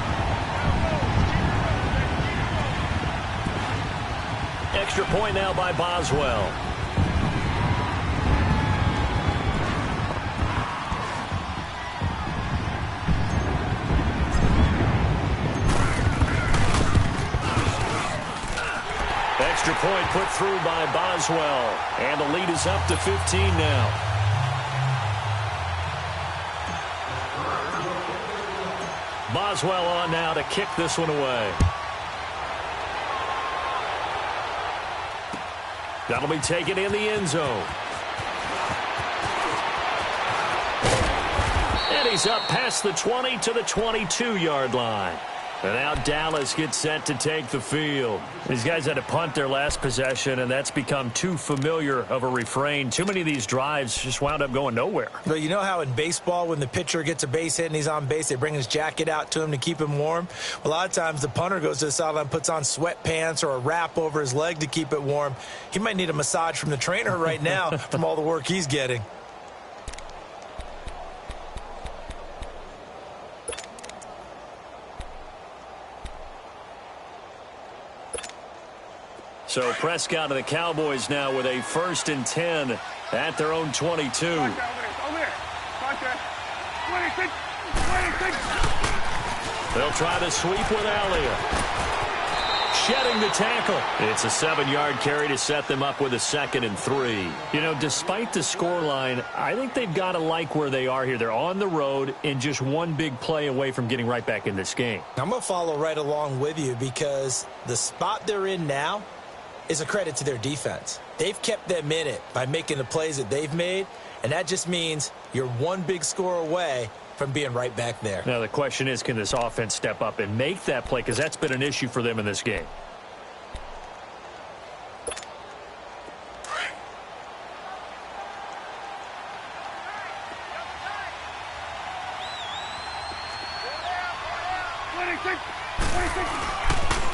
Extra point now by Boswell. Extra point put through by Boswell. And the lead is up to 15 now. Boswell on now to kick this one away. That'll be taken in the end zone. And he's up past the 20 to the 22-yard line. And now Dallas gets set to take the field. These guys had to punt their last possession, and that's become too familiar of a refrain. Too many of these drives just wound up going nowhere. But you know how in baseball, when the pitcher gets a base hit and he's on base, they bring his jacket out to him to keep him warm? A lot of times the punter goes to the sideline, puts on sweatpants or a wrap over his leg to keep it warm. He might need a massage from the trainer right now from all the work he's getting. So Prescott and the Cowboys now with a 1st and 10 at their own 22. They'll try the sweep with Elliott. Shedding the tackle. It's a 7-yard carry to set them up with a 2nd and 3. You know, despite the scoreline, I think they've got to like where they are here. They're on the road and just one big play away from getting right back in this game. I'm going to follow right along with you because the spot they're in now is a credit to their defense. They've kept them in it by making the plays that they've made, and that just means you're one big score away from being right back there. Now the question is, can this offense step up and make that play? Because that's been an issue for them in this game.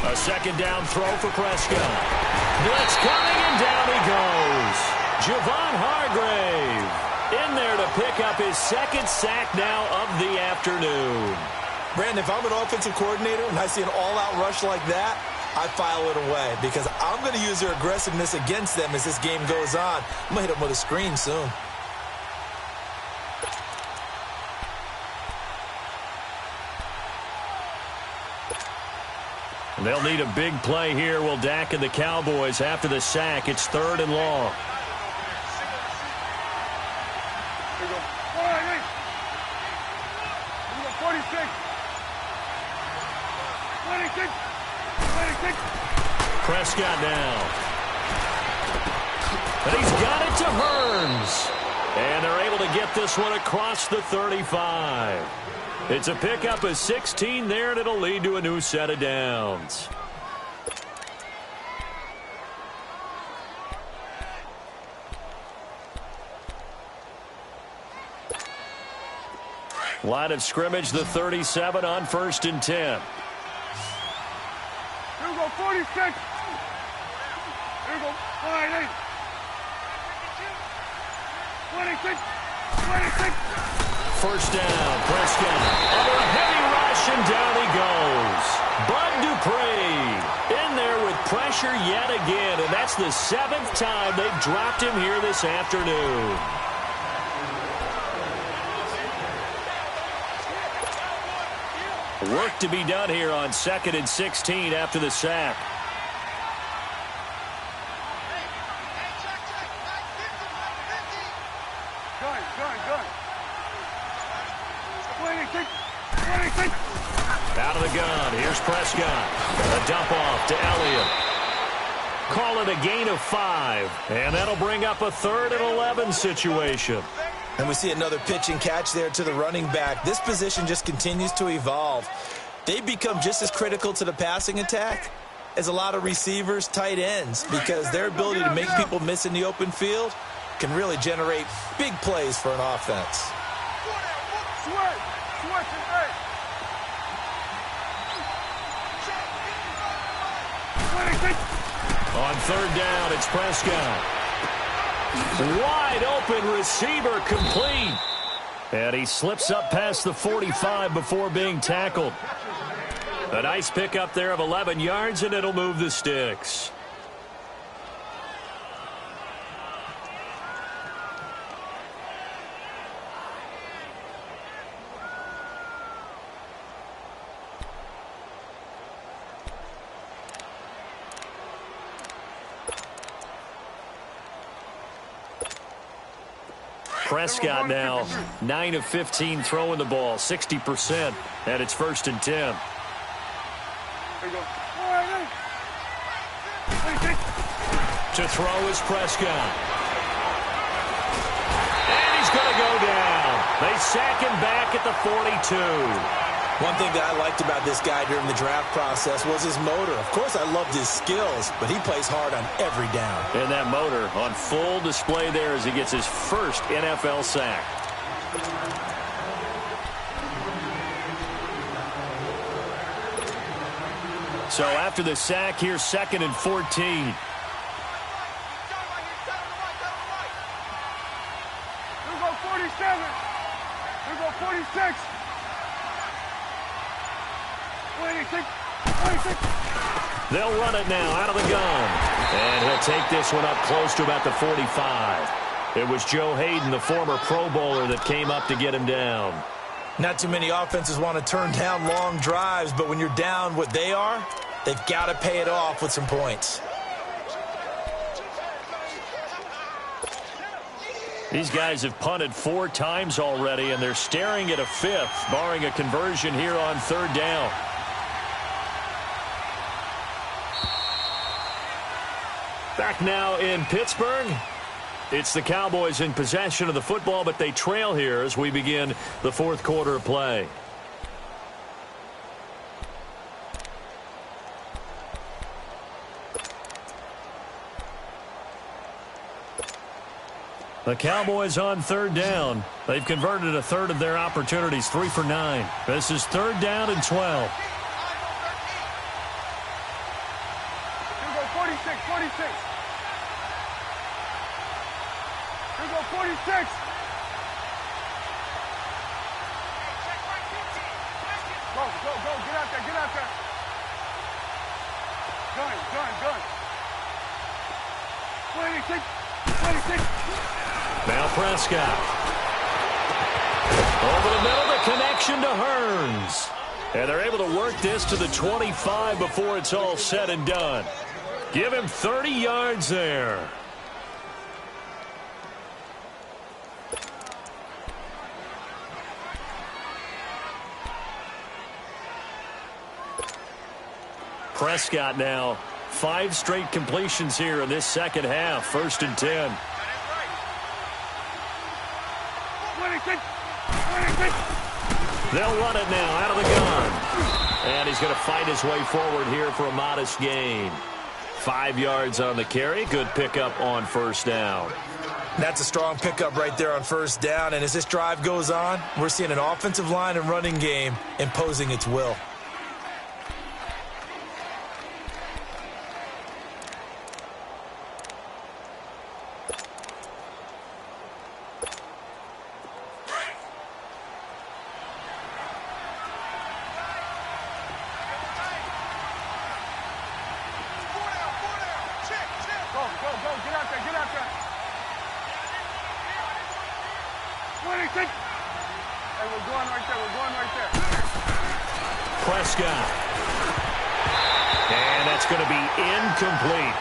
A 2nd down throw for Prescott. Blitz coming, and down he goes. Javon Hargrave in there to pick up his 2nd sack now of the afternoon. Brandon, if I'm an offensive coordinator and I see an all-out rush like that, I file it away because I'm going to use their aggressiveness against them as this game goes on. I'm going to hit them with a screen soon. They'll need a big play here. Will Dak and the Cowboys after the sack. It's 3rd and long. Here we go. 46. 26. Prescott now. And he's got it to Hearns. And they're able to get this one across the 35. It's a pickup of 16 there, and it'll lead to a new set of downs. Line of scrimmage, the 37 on 1st and 10. Here we go, 46. Here we go, 48. 26. First down, Prescott. Under a heavy rush, and down he goes. Bud Dupree in there with pressure. pressure yet again, and that's the 7th time they've dropped him here this afternoon. Work to be done here on 2nd and 16 after the sack. Out of the gun. Here's Prescott. A dump off to Elliott. Call it a gain of 5. And that'll bring up a 3rd and 11 situation. And we see another pitch and catch there to the running back. This position just continues to evolve. They've become just as critical to the passing attack as a lot of receivers, tight ends, because their ability to make people miss in the open field can really generate big plays for an offense. On 3rd down, it's Prescott. Wide open receiver, complete. And he slips up past the 45 before being tackled. A nice pickup there of 11 yards, and it'll move the sticks. Prescott now 9 of 15 throwing the ball, 60%, and it's 1st and 10. To throw is Prescott. And he's going to go down. They sack him back at the 42. One thing that I liked about this guy during the draft process was his motor. Of course, I loved his skills, but he plays hard on every down. And that motor on full display there as he gets his first NFL sack. So after the sack, here's 2nd and 14. Here we go, 47. Here we go, 46. 26. They'll run it now out of the gun. And he'll take this one up close to about the 45. It was Joe Hayden, the former Pro Bowler, that came up to get him down. Not too many offenses want to turn down long drives, but when you're down what they are, they've got to pay it off with some points. These guys have punted 4 times already, and they're staring at a 5th, barring a conversion here on 3rd down. Back now in Pittsburgh. It's the Cowboys in possession of the football, but they trail here as we begin the 4th quarter of play. The Cowboys on 3rd down. They've converted a 1/3 of their opportunities, 3 for 9. This is 3rd down and 12. Here we go, 46, 46. Here we go, 46. Go, go, go. Get out there, get out there. Gun, gun, gun. 26, 26. Now Prescott. Over the middle, the connection to Hearns. And they're able to work this to the 25 before it's all said and done. Give him 30 yards there. Prescott now 5 straight completions here in this second half. 1st and 10. 26, 26. They'll run it now out of the gun. And he's going to fight his way forward here for a modest gain. 5 yards on the carry. Good pickup on 1st down. That's a strong pickup right there on 1st down. And as this drive goes on, we're seeing an offensive line and running game imposing its will. Go, get out there, get out there. 26. Hey, we're going right there, we're going right there. Prescott. And that's going to be incomplete.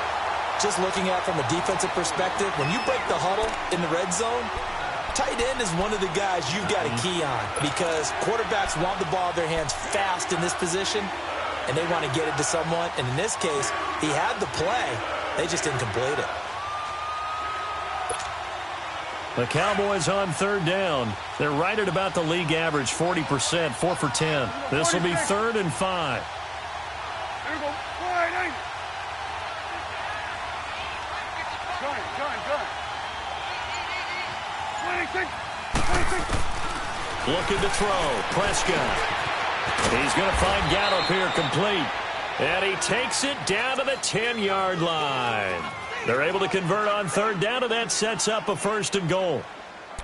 Just looking at it from a defensive perspective, when you break the huddle in the red zone, tight end is one of the guys you've got to key on because quarterbacks want the ball in their hands fast in this position, and they want to get it to someone. And in this case, he had the play. They just didn't complete it. The Cowboys on third down. They're right at about the league average, 40%, 4 for 10. This will be 3rd and 5. There we go. Gun. Gun. 26. Looking to throw. Prescott. He's going to find Gallup here complete. And he takes it down to the 10-yard line. They're able to convert on third down, and that sets up a 1st and goal.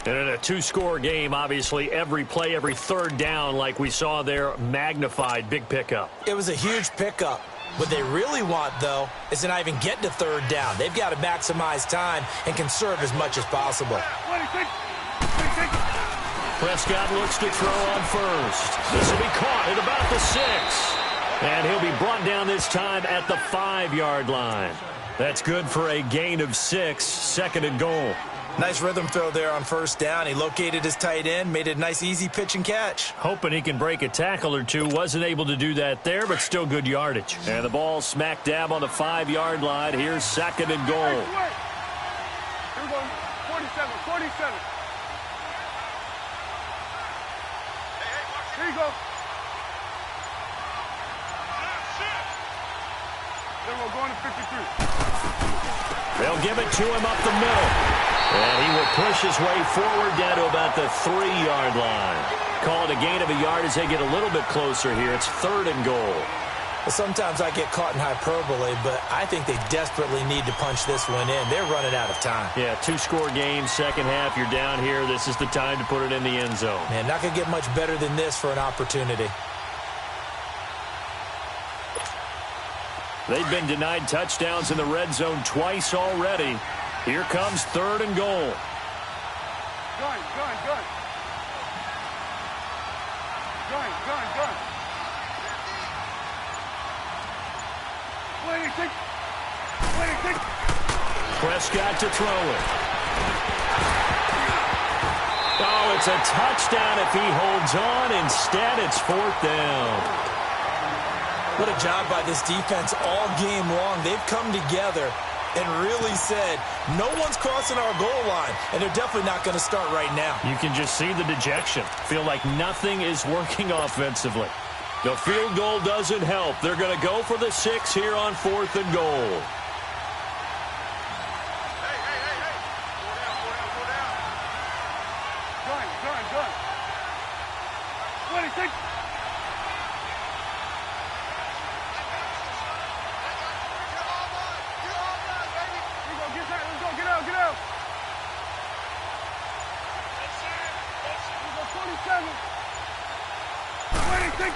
And in a 2-score game, obviously, every play, every third down, like we saw there, magnified. Big pickup. It was a huge pickup. What they really want, though, is to not even get to third down. They've got to maximize time and conserve as much as possible. 26. Prescott looks to throw on first. This will be caught at about the 6. And he'll be brought down this time at the 5-yard line. That's good for a gain of 6, 2nd and goal. Nice rhythm throw there on first down. He located his tight end, made it a nice, easy pitch and catch. Hoping he can break a tackle or two. Wasn't able to do that there, but still good yardage. And the ball smack dab on the 5-yard line. Here's 2nd and goal. Here we go. 47. Here you go. Then we're going to 53. They'll give it to him up the middle. And he will push his way forward down to about the 3-yard line. Call it a gain of a yard as they get a little bit closer here. It's 3rd and goal. Well, sometimes I get caught in hyperbole, but I think they desperately need to punch this one in. They're running out of time. Yeah, 2-score game, second half. You're down here. This is the time to put it in the end zone. Man, not going to get much better than this for an opportunity. They've been denied touchdowns in the red zone twice already. Here comes 3rd and goal. Gun. 26. Prescott to throw it. Oh, it's a touchdown if he holds on. Instead, it's 4th down. What a job by this defense all game long. They've come together and really said, no one's crossing our goal line, and they're definitely not going to start right now. You can just see the dejection. Feel like nothing is working offensively. The field goal doesn't help. They're going to go for the 6 here on 4th and goal. Gun. 26. Get out. 27. 26.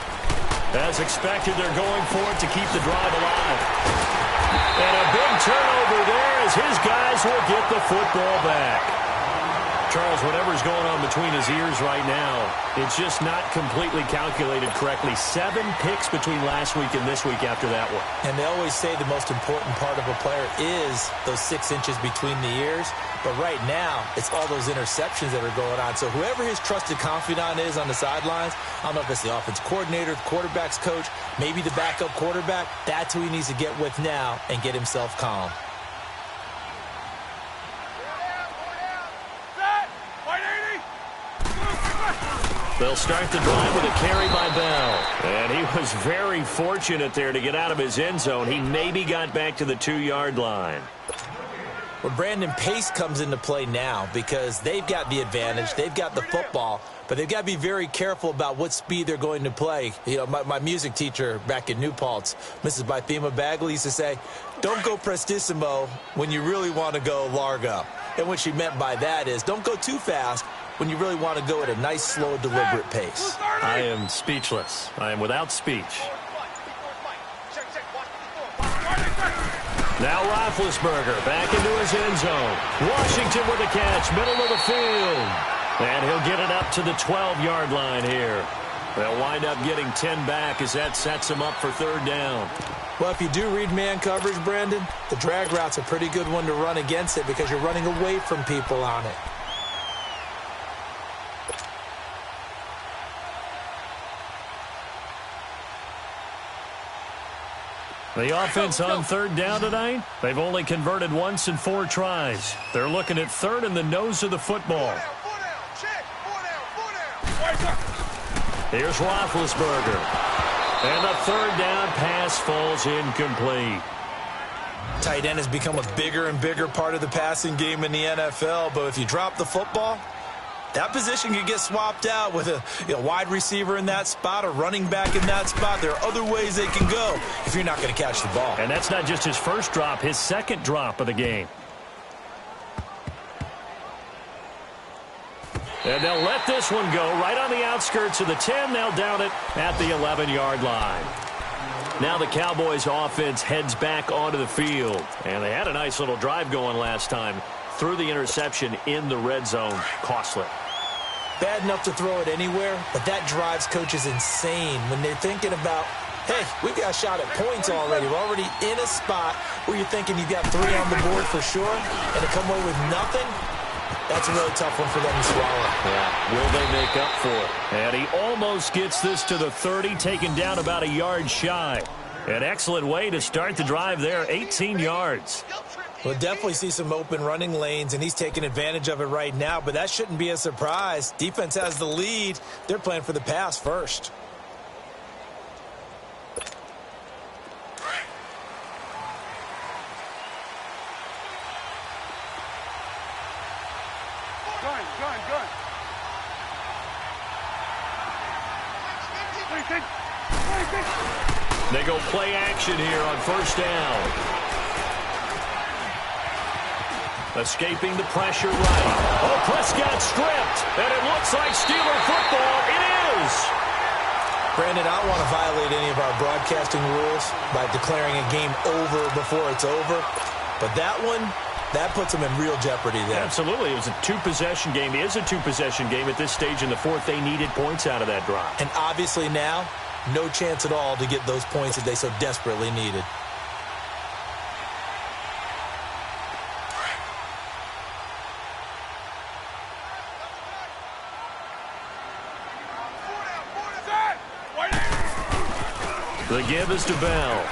As expected, they're going for it to keep the drive alive. And a big turnover there as his guys will get the football back. Charles, whatever's going on between his ears right now, it's just not completely calculated correctly. 7 picks between last week and this week after that one. And they always say the most important part of a player is those 6 inches between the ears. But right now, it's all those interceptions that are going on. So whoever his trusted confidant is on the sidelines, I don't know if it's the offense coordinator, the quarterback's coach, maybe the backup quarterback, that's who he needs to get with now and get himself calm. They'll start the drive with a carry by Bell. And he was very fortunate there to get out of his end zone. He maybe got back to the 2-yard line. Well, Brandon, pace comes into play now because they've got the advantage. They've got the football, but they've got to be very careful about what speed they're going to play. You know, my music teacher back in New Paltz, Mrs. Bythema Bagley, used to say, don't go prestissimo when you really want to go largo. And what she meant by that is don't go too fast when you really want to go at a nice, slow, deliberate pace. I am speechless. I am without speech. Now Roethlisberger back into his end zone. Washington with a catch, middle of the field. And he'll get it up to the 12-yard line here. They'll wind up getting 10 back as that sets them up for third down. Well, if you do read man coverage, Brandon, the drag route's a pretty good one to run against it because you're running away from people on it. The offense on third down tonight, they've only converted once in 4 tries. They're looking at third in the nose of the football. Here's Roethlisberger. And the third down pass falls incomplete. Tight end has become a bigger and bigger part of the passing game in the NFL, but if you drop the football, that position could get swapped out with a wide receiver in that spot, a running back in that spot. There are other ways they can go if you're not going to catch the ball. And that's not just his first drop, his second drop of the game. And they'll let this one go right on the outskirts of the 10. They'll down it at the 11-yard line. Now the Cowboys offense heads back onto the field. And they had a nice little drive going last time. Threw the interception in the red zone. Costly. Bad enough to throw it anywhere, but that drives coaches insane when they're thinking about, hey, we've got a shot at points already. We're already in a spot where you're thinking you've got 3 on the board for sure, and to come away with nothing, that's a really tough one for them to swallow. Yeah, will they make up for it? And he almost gets this to the 30, taken down about a yard shy. An excellent way to start the drive there, 18 yards. We'll definitely see some open running lanes, and he's taking advantage of it right now, but that shouldn't be a surprise. Defense has the lead. They're playing for the pass first. Gun. 26. They go play action here on first down. Escaping the pressure right. Oh, Prescott stripped, and it looks like Steeler football. It is. Brandon, I don't want to violate any of our broadcasting rules by declaring a game over before it's over, but that one, that puts them in real jeopardy there. Absolutely. It was a 2-possession game. It is a 2-possession game at this stage in the fourth. They needed points out of that drive. And obviously now, no chance at all to get those points that they so desperately needed. The give is to Bell.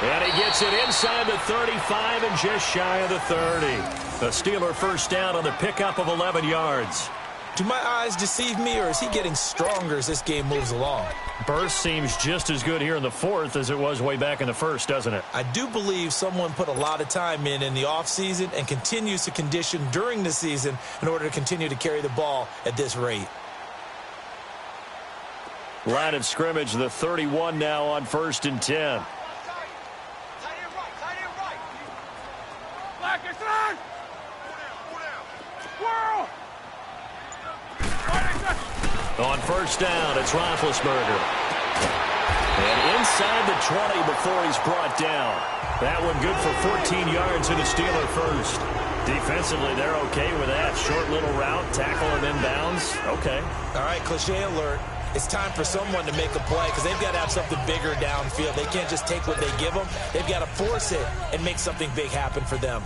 And he gets it inside the 35 and just shy of the 30. A Steeler first down on the pickup of 11 yards. Do my eyes deceive me, or is he getting stronger as this game moves along? Burst seems just as good here in the fourth as it was way back in the first, doesn't it? I do believe someone put a lot of time in the offseason and continues to condition during the season in order to continue to carry the ball at this rate. Line of scrimmage, the 31 now on 1st and 10. On first down, it's Roethlisberger. And inside the 20 before he's brought down. That one good for 14 yards and a Steeler first. Defensively, they're okay with that. Short little route, tackle and inbounds. Okay. All right, cliche alert. It's time for someone to make a play because they've got to have something bigger downfield. They can't just take what they give them. They've got to force it and make something big happen for them.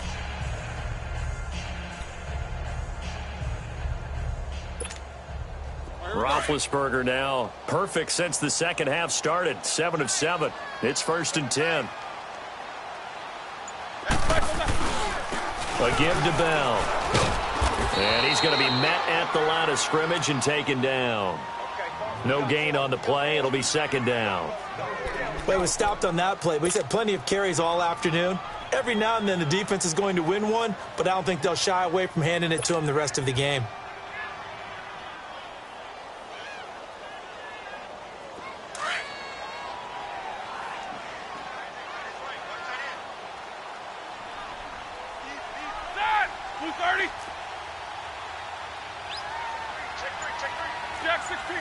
Roethlisberger now perfect since the second half started. 7 of 7. It's 1st and 10. A give to Bell. And he's going to be met at the line of scrimmage and taken down. No gain on the play. It'll be 2nd down. Well, he was stopped on that play, but he's had plenty of carries all afternoon. Every now and then the defense is going to win one, but I don't think they'll shy away from handing it to him the rest of the game. Jack 16.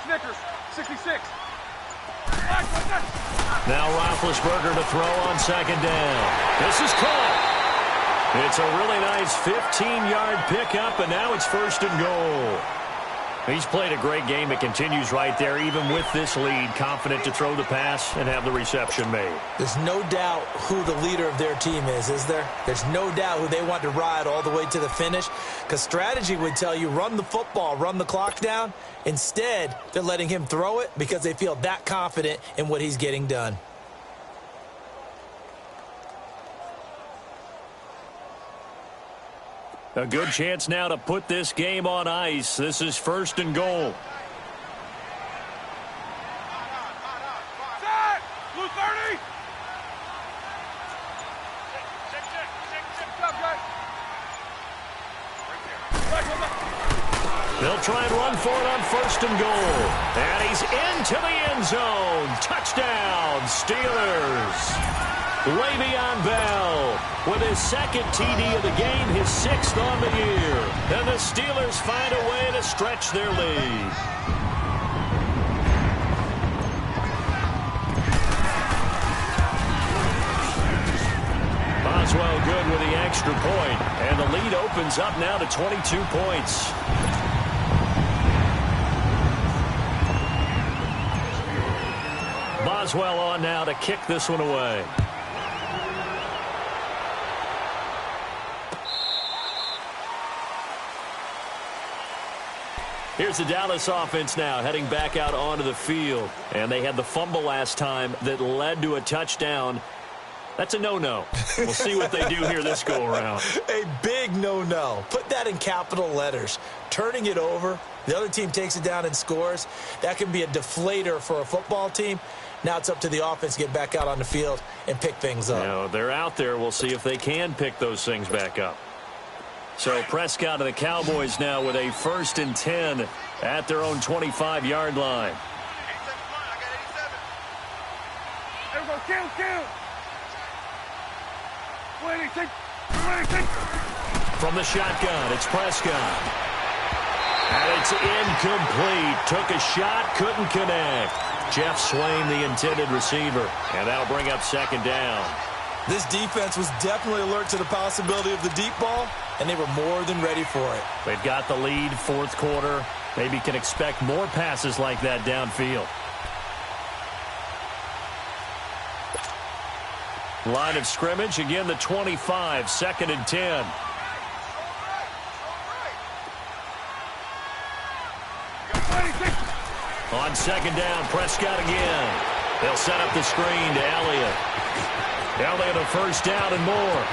Snickers 66. Now Roethlisberger to throw on second down. This is caught. It's a really nice 15-yard pickup, and now it's first and goal. He's played a great game. It continues right there, even with this lead, confident to throw the pass and have the reception made. There's no doubt who the leader of their team is there? There's no doubt who they want to ride all the way to the finish, because strategy would tell you run the football, run the clock down. Instead, they're letting him throw it because they feel that confident in what he's getting done. A good chance now to put this game on ice. This is first and goal. Set! Blue 30! They'll try and run for it on first and goal. And he's into the end zone. Touchdown, Steelers. Le'Veon Bell with his second TD of the game, his 6th on the year. And the Steelers find a way to stretch their lead. Boswell good with the extra point, and the lead opens up now to 22 points. Boswell on now to kick this one away. Here's the Dallas offense now heading back out onto the field. And they had the fumble last time that led to a touchdown. That's a no-no. We'll see what they do here this go-around. A big no-no. Put that in capital letters. Turning it over, the other team takes it down and scores. That can be a deflator for a football team. Now it's up to the offense to get back out on the field and pick things up. You they're out there. We'll see if they can pick those things back up. So Prescott and the Cowboys now with a 1st and 10 at their own 25-yard line. There we go, kill. 26. From the shotgun, it's Prescott. And it's incomplete. Took a shot, couldn't connect. Jeff Swain, the intended receiver. And that'll bring up second down. This defense was definitely alert to the possibility of the deep ball, and they were more than ready for it. They've got the lead, 4th quarter. Maybe can expect more passes like that downfield. Line of scrimmage, again the 25, 2nd and 10. On second down, Prescott again. They'll set up the screen to Elliott. Elliott a first down and more.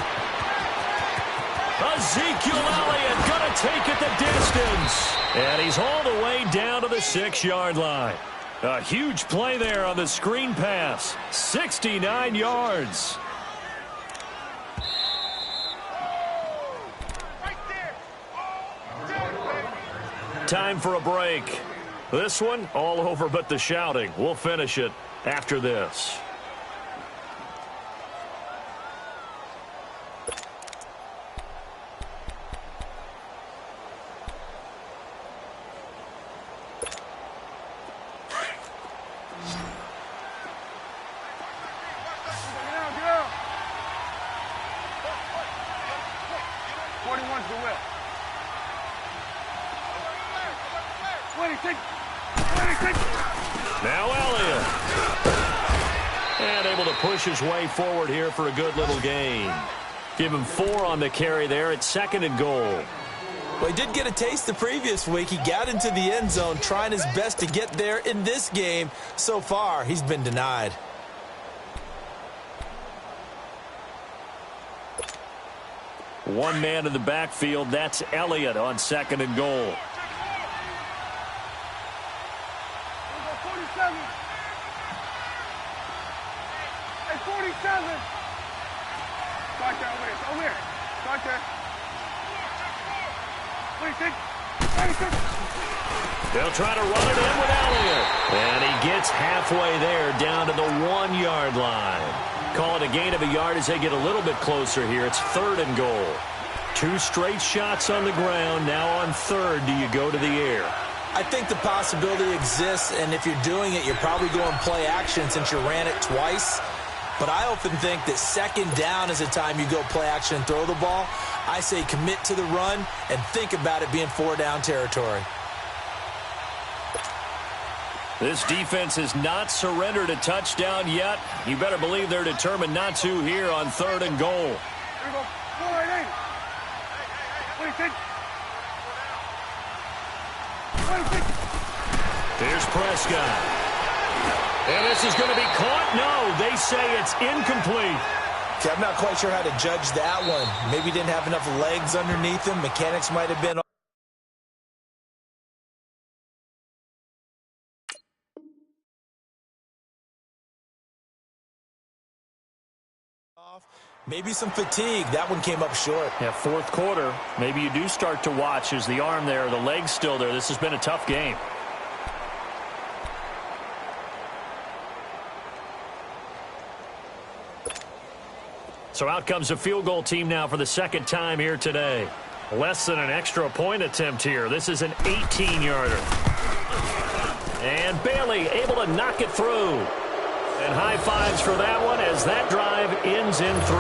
Ezekiel Elliott going to take it the distance. And he's all the way down to the 6-yard line. A huge play there on the screen pass. 69 yards. Time for a break. This one, all over but the shouting. We'll finish it after this. Now Elliott. And able to push his way forward here for a good little gain. Give him 4 on the carry there at 2nd and goal. Well, he did get a taste the previous week. He got into the end zone trying his best to get there in this game. So far, he's been denied. One man in the backfield. That's Elliott on 2nd and goal. They'll try to run it in with Elliott. And he gets halfway there down to the 1-yard line. Call it a gain of a yard as they get a little bit closer here. It's 3rd and goal. 2 straight shots on the ground. Now on 3rd, do you go to the air? I think the possibility exists, and if you're doing it, you're probably going play action since you ran it twice. But I often think that second down is a time you go play action and throw the ball. I say commit to the run and think about it being 4-down territory. This defense has not surrendered a touchdown yet. You better believe they're determined not to here on 3rd and goal. Here we go. 4-8. 26. 26. Here's Prescott. And this is going to be caught. No, they say it's incomplete. Okay, I'm not quite sure how to judge that one. Maybe didn't have enough legs underneath him. Mechanics might have been off. Maybe some fatigue. That one came up short. Yeah, 4th quarter. Maybe you do start to watch. Is the arm there, the leg's still there? This has been a tough game. So out comes a field goal team now for the 2nd time here today. Less than an extra point attempt here. This is an 18-yarder. And Bailey able to knock it through. And high fives for that one as that drive ends in 3.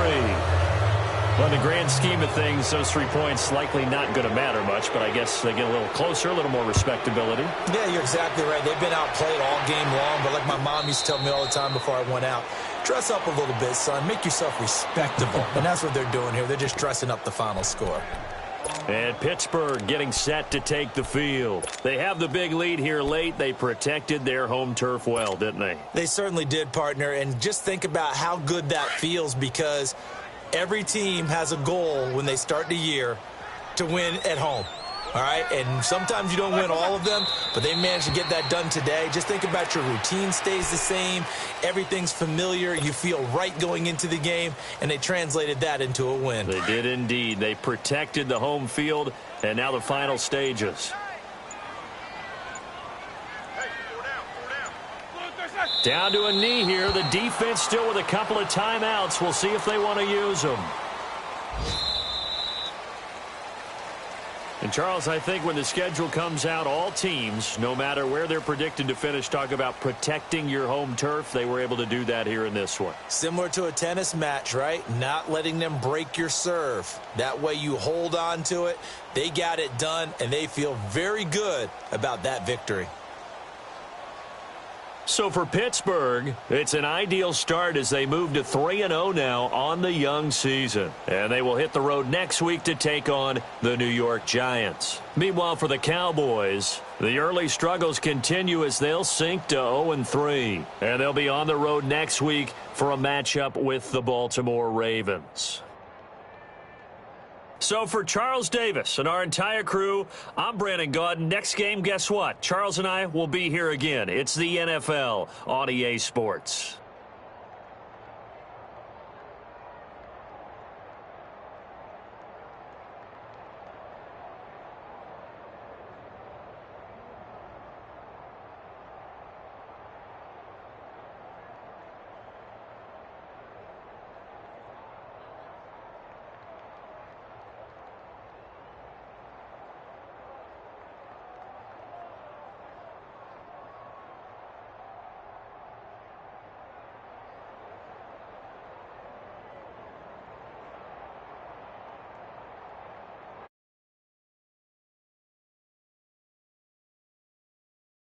Well, in the grand scheme of things, those 3 points likely not going to matter much, but I guess they get a little closer, a little more respectability. Yeah, you're exactly right. They've been outplayed all game long, but like my mom used to tell me all the time before I went out, dress up a little bit, son. Make yourself respectable. And that's what they're doing here. They're just dressing up the final score. And Pittsburgh getting set to take the field. They have the big lead here late. They protected their home turf well, didn't they? They certainly did, partner. And just think about how good that feels, because every team has a goal when they start the year to win at home. All right, and sometimes you don't win all of them, but they managed to get that done today. Just think about your routine stays the same. Everything's familiar. You feel right going into the game, and they translated that into a win. They did indeed. They protected the home field, and now the final stages. Down to a knee here. The defense still with a couple of timeouts. We'll see if they want to use them. And, Charles, I think when the schedule comes out, all teams, no matter where they're predicted to finish, talk about protecting your home turf. They were able to do that here in this one. Similar to a tennis match, right? Not letting them break your serve. That way you hold on to it. They got it done, and they feel very good about that victory. So for Pittsburgh, it's an ideal start as they move to 3-0 now on the young season. And they will hit the road next week to take on the New York Giants. Meanwhile, for the Cowboys, the early struggles continue as they'll sink to 0-3. And they'll be on the road next week for a matchup with the Baltimore Ravens. So for Charles Davis and our entire crew, I'm Brandon Gaudin. Next game, guess what? Charles and I will be here again. It's the NFL on EA Sports.